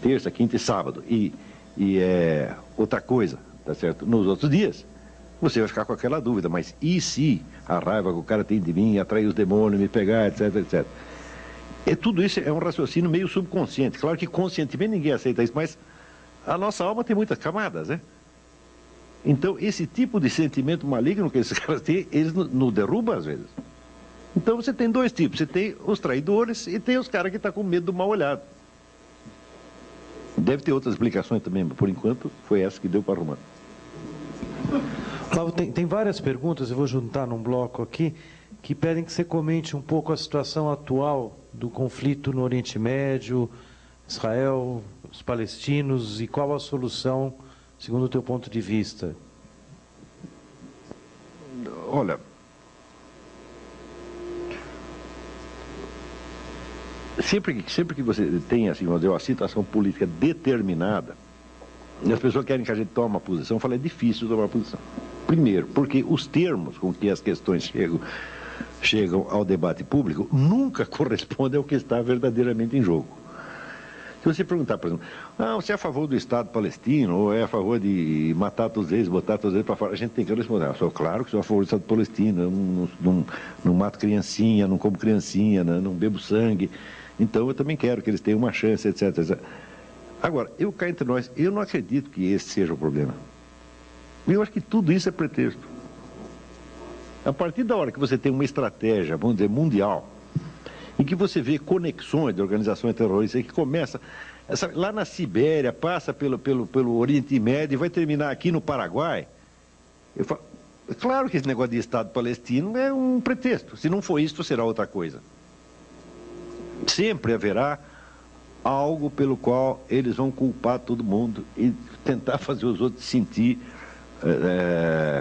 Terça, quinta e sábado, e outra coisa, tá certo? Nos outros dias, você vai ficar com aquela dúvida, mas e se a raiva que o cara tem de mim, atrair os demônios, me pegar, etc, etc. Tudo isso é um raciocínio meio subconsciente. Claro que conscientemente ninguém aceita isso, mas a nossa alma tem muitas camadas, né? Então, esse tipo de sentimento maligno que esses caras têm, eles nos derrubam às vezes. Então, você tem dois tipos. Você tem os traidores e tem os caras que estão com medo do mal olhado. Deve ter outras explicações também, mas por enquanto foi essa que deu para arrumar. Flávio, tem várias perguntas, eu vou juntar num bloco aqui, que pedem que você comente um pouco a situação atual do conflito no Oriente Médio, Israel, os palestinos, e qual a solução, segundo o teu ponto de vista? Olha, sempre que você tem assim, uma situação política determinada, e as pessoas querem que a gente tome uma posição, eu falo, é difícil tomar uma posição. Primeiro, porque os termos com que as questões chegam ao debate público nunca correspondem ao que está verdadeiramente em jogo. Se você perguntar, por exemplo, você é a favor do Estado palestino ou é a favor de matar todos eles, botar todos eles para fora, a gente tem que responder, eu sou claro que sou a favor do Estado palestino, eu não mato criancinha, não como criancinha, não bebo sangue, então eu também quero que eles tenham uma chance, etc, etc. Agora, eu cá entre nós, eu não acredito que esse seja o problema. Eu acho que tudo isso é pretexto. A partir da hora que você tem uma estratégia, vamos dizer, mundial, em que você vê conexões de organizações terroristas que começa lá na Sibéria, passa pelo Oriente Médio e vai terminar aqui no Paraguai. Eu falo, é claro que esse negócio de Estado palestino é um pretexto. Se não for isso, será outra coisa. Sempre haverá algo pelo qual eles vão culpar todo mundo e tentar fazer os outros sentir,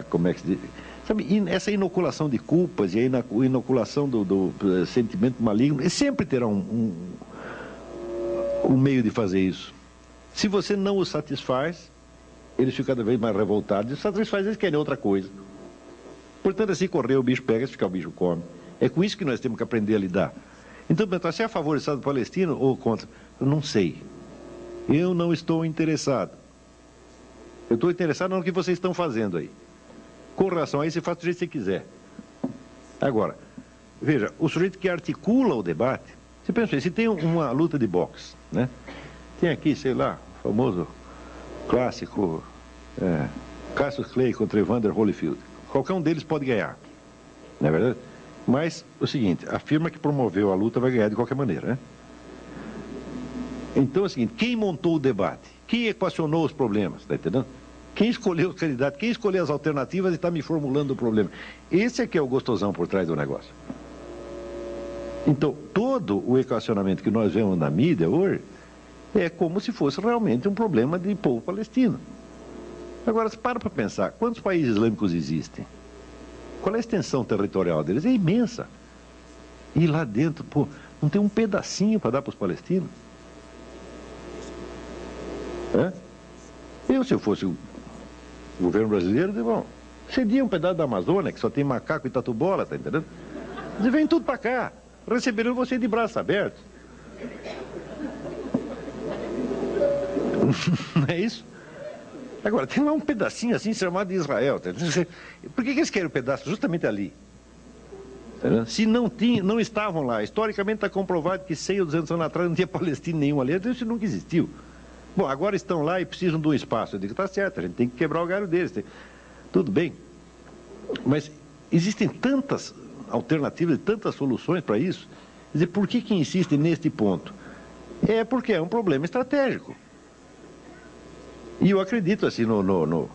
como é que se diz? Sabe, essa inoculação de culpas e a inoculação do sentimento maligno, sempre terá um meio de fazer isso. Se você não os satisfaz, eles ficam cada vez mais revoltados. E satisfaz, eles querem outra coisa. Portanto, assim correr, o bicho pega, se ficar o bicho come. É com isso que nós temos que aprender a lidar. Então, você é a favor do Estado palestino ou contra? Eu não sei. Eu não estou interessado. Eu estou interessado no que vocês estão fazendo aí. Com relação a isso, você faz do jeito que você quiser. Agora, veja, o sujeito que articula o debate, você pensa, se tem uma luta de boxe, né? Tem aqui, sei lá, o famoso clássico Cassius Clay contra Evander Holyfield. Qualquer um deles pode ganhar, não é verdade? Mas, o seguinte, a firma que promoveu a luta vai ganhar de qualquer maneira, né? Então é o seguinte, quem montou o debate? Quem equacionou os problemas, está entendendo? Quem escolheu os candidatos, quem escolheu as alternativas e está me formulando o problema. Esse é que é o gostosão por trás do negócio. Então, todo o equacionamento que nós vemos na mídia hoje é como se fosse realmente um problema de povo palestino. Agora, se para pensar, quantos países islâmicos existem? Qual é a extensão territorial deles? É imensa. E lá dentro, pô, não tem um pedacinho para dar para os palestinos? Se eu fosse o governo brasileiro, eu digo, bom, Cedia um pedaço da Amazônia, que só tem macaco e tatu-bola, tá entendendo? Eles vêm tudo para cá. Receberão você de braços abertos. Não é isso? Agora, tem lá um pedacinho assim chamado de Israel. Tá? Por que eles querem um pedaço justamente ali? Tá? Se não estavam lá, historicamente está comprovado que 100 ou 200 anos atrás não tinha palestino nenhum ali, então isso nunca existiu. Bom, agora estão lá e precisam de um espaço. Eu digo, tá certo, a gente tem que quebrar o galho deles. Tudo bem. Mas existem tantas alternativas e tantas soluções para isso. Quer dizer, por que insistem neste ponto? É porque é um problema estratégico. E eu acredito assim no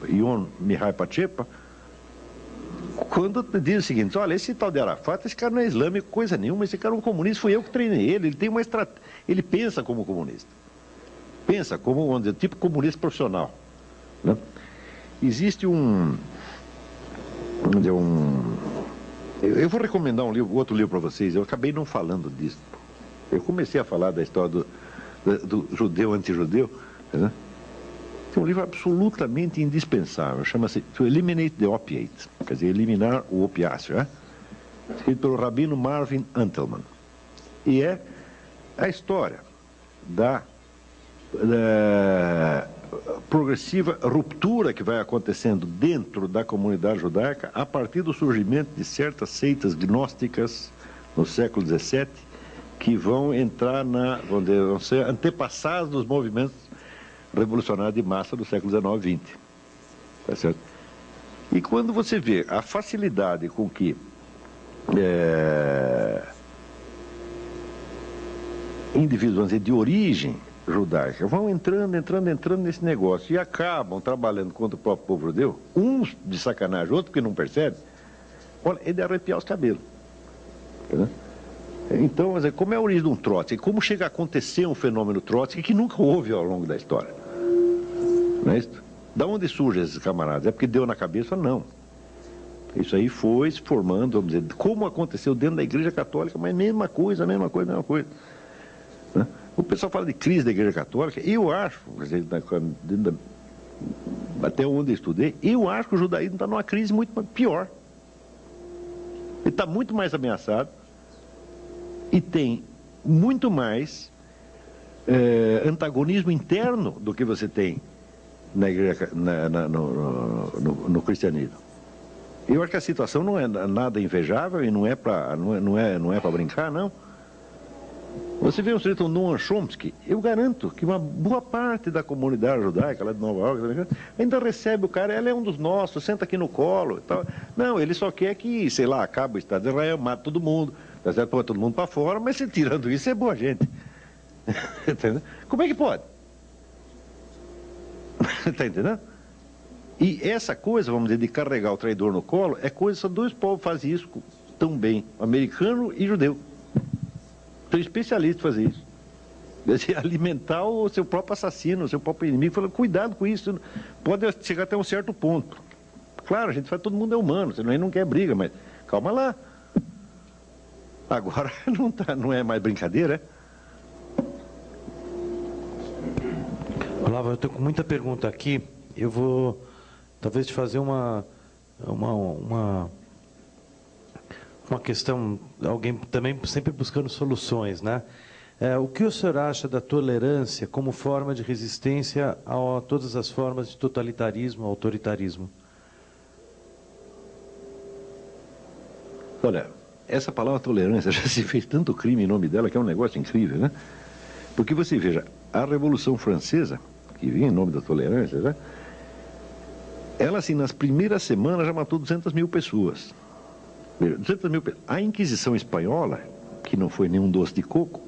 Ion Mihai Pachepa, quando diz o seguinte: olha, esse tal de Arafat, esse cara não é islâmico, coisa nenhuma, esse cara é um comunista, fui eu que treinei ele tem uma ele pensa como comunista. Pensa como, vamos dizer, tipo comunista profissional. Né? Existe vamos dizer, eu vou recomendar outro livro para vocês, eu acabei não falando disso. Eu comecei a falar da história do judeu anti-judeu. Né? Tem um livro absolutamente indispensável, chama-se To Eliminate the Opiate, quer dizer, eliminar o opiáceo, né? Escrito pelo rabino Marvin Antelman. E é a história da progressiva ruptura que vai acontecendo dentro da comunidade judaica a partir do surgimento de certas seitas gnósticas no século XVII, que vão entrar vão ser antepassados dos movimentos revolucionários de massa do século XIX e XX. Tá certo? E quando você vê a facilidade com que indivíduos, vamos dizer, de origem judaica vão entrando nesse negócio e acabam trabalhando contra o próprio povo judeu, uns de sacanagem, outros que não percebem, olha, é de arrepiar os cabelos. Entendeu? Então, como é a origem de um Trotsky? Como chega a acontecer um fenômeno Trotsky que nunca houve ao longo da história? Não é isso? Da onde surgem esses camaradas? É porque deu na cabeça? Não. Isso aí foi se formando, vamos dizer, como aconteceu dentro da Igreja Católica, mas mesma coisa. Né? O pessoal fala de crise da Igreja Católica, eu acho, até onde eu estudei, eu acho que o judaísmo está numa crise muito pior. Ele está muito mais ameaçado e tem muito mais antagonismo interno do que você tem na igreja, no cristianismo. Eu acho que a situação não é nada invejável e não é para brincar, não. Você vê o sujeito Noam Chomsky, eu garanto que uma boa parte da comunidade judaica lá de Nova York ainda recebe o cara, ele é um dos nossos, senta aqui no colo e tal. Não, ele só quer que, sei lá, acabe o Estado de Israel, mata todo mundo, tá certo? Põe todo mundo para fora, mas se tirando isso é boa gente. Entendeu? Como é que pode? Está entendendo? E essa coisa, vamos dizer, de carregar o traidor no colo, é coisa, só dois povos fazem isso tão bem, americano e judeu. São especialistas em fazer isso. Quer dizer, alimentar o seu próprio assassino, o seu próprio inimigo, falando, cuidado com isso, pode chegar até um certo ponto. Claro, a gente fala, todo mundo é humano, senão ele não quer briga, mas calma lá. Agora não é mais brincadeira, é? Olavo, eu estou com muita pergunta aqui. Eu vou talvez te fazer uma questão, alguém também sempre buscando soluções, né? O que o senhor acha da tolerância como forma de resistência a todas as formas de totalitarismo, autoritarismo? Olha, essa palavra tolerância já se fez tanto crime em nome dela que é um negócio incrível, né? Porque você veja, a Revolução Francesa, que vinha em nome da tolerância, né? Ela, assim, nas primeiras semanas já matou 200 mil pessoas. 200 mil pessoas. A Inquisição Espanhola, que não foi nenhum doce de coco,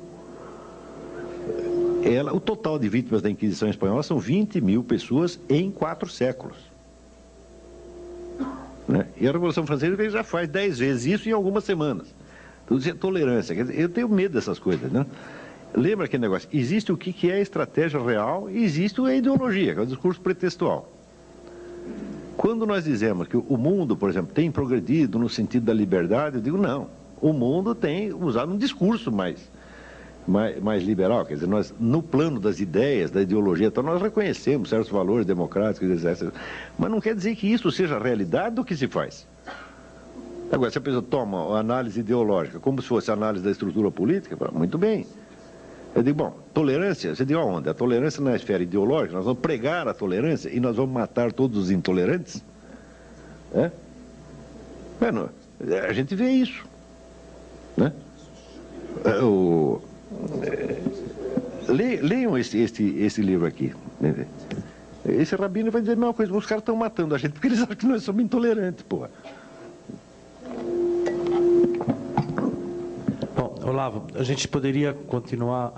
o total de vítimas da Inquisição Espanhola são 20 mil pessoas em 4 séculos. Né? E a Revolução Francesa já faz 10 vezes isso em algumas semanas. Tudo isso é tolerância. Quer dizer, eu tenho medo dessas coisas, né? Lembra aquele negócio? Existe o que é a estratégia real e existe a ideologia, que é o discurso pretextual. Quando nós dizemos que o mundo, por exemplo, tem progredido no sentido da liberdade, eu digo não. O mundo tem usado um discurso mais mais liberal, quer dizer, nós, no plano das ideias, da ideologia, então nós reconhecemos certos valores democráticos, etc. Mas não quer dizer que isso seja a realidade do que se faz. Agora, se a pessoa toma a análise ideológica como se fosse a análise da estrutura política, fala, muito bem. Eu digo, bom, tolerância, você diz aonde? A tolerância na esfera ideológica, nós vamos pregar a tolerância e nós vamos matar todos os intolerantes? É? Bueno, a gente vê isso, né? Leiam esse livro aqui. Esse rabino vai dizer a mesma coisa, os caras estão matando a gente porque eles acham que nós somos intolerantes, porra. Bom, Olavo, a gente poderia continuar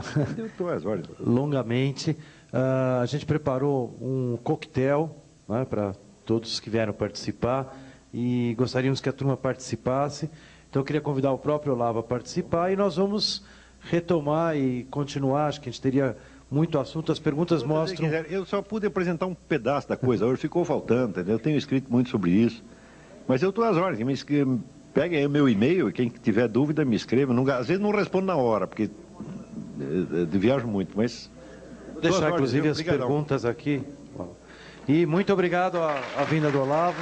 longamente. A gente preparou um coquetel, né, para todos que vieram participar e gostaríamos que a turma participasse. Então, eu queria convidar o próprio Olavo a participar e nós vamos retomar e continuar. Acho que a gente teria muito assunto. As perguntas mostram... Eu só pude apresentar um pedaço da coisa hoje, ficou faltando, entendeu? Eu tenho escrito muito sobre isso. Mas eu estou às ordens. Peguem aí o meu e-mail e quem tiver dúvida me escreva. Às vezes não respondo na hora, porque viajo muito, mas... Vou deixar, inclusive, as perguntas aqui. E muito obrigado à vinda do Olavo.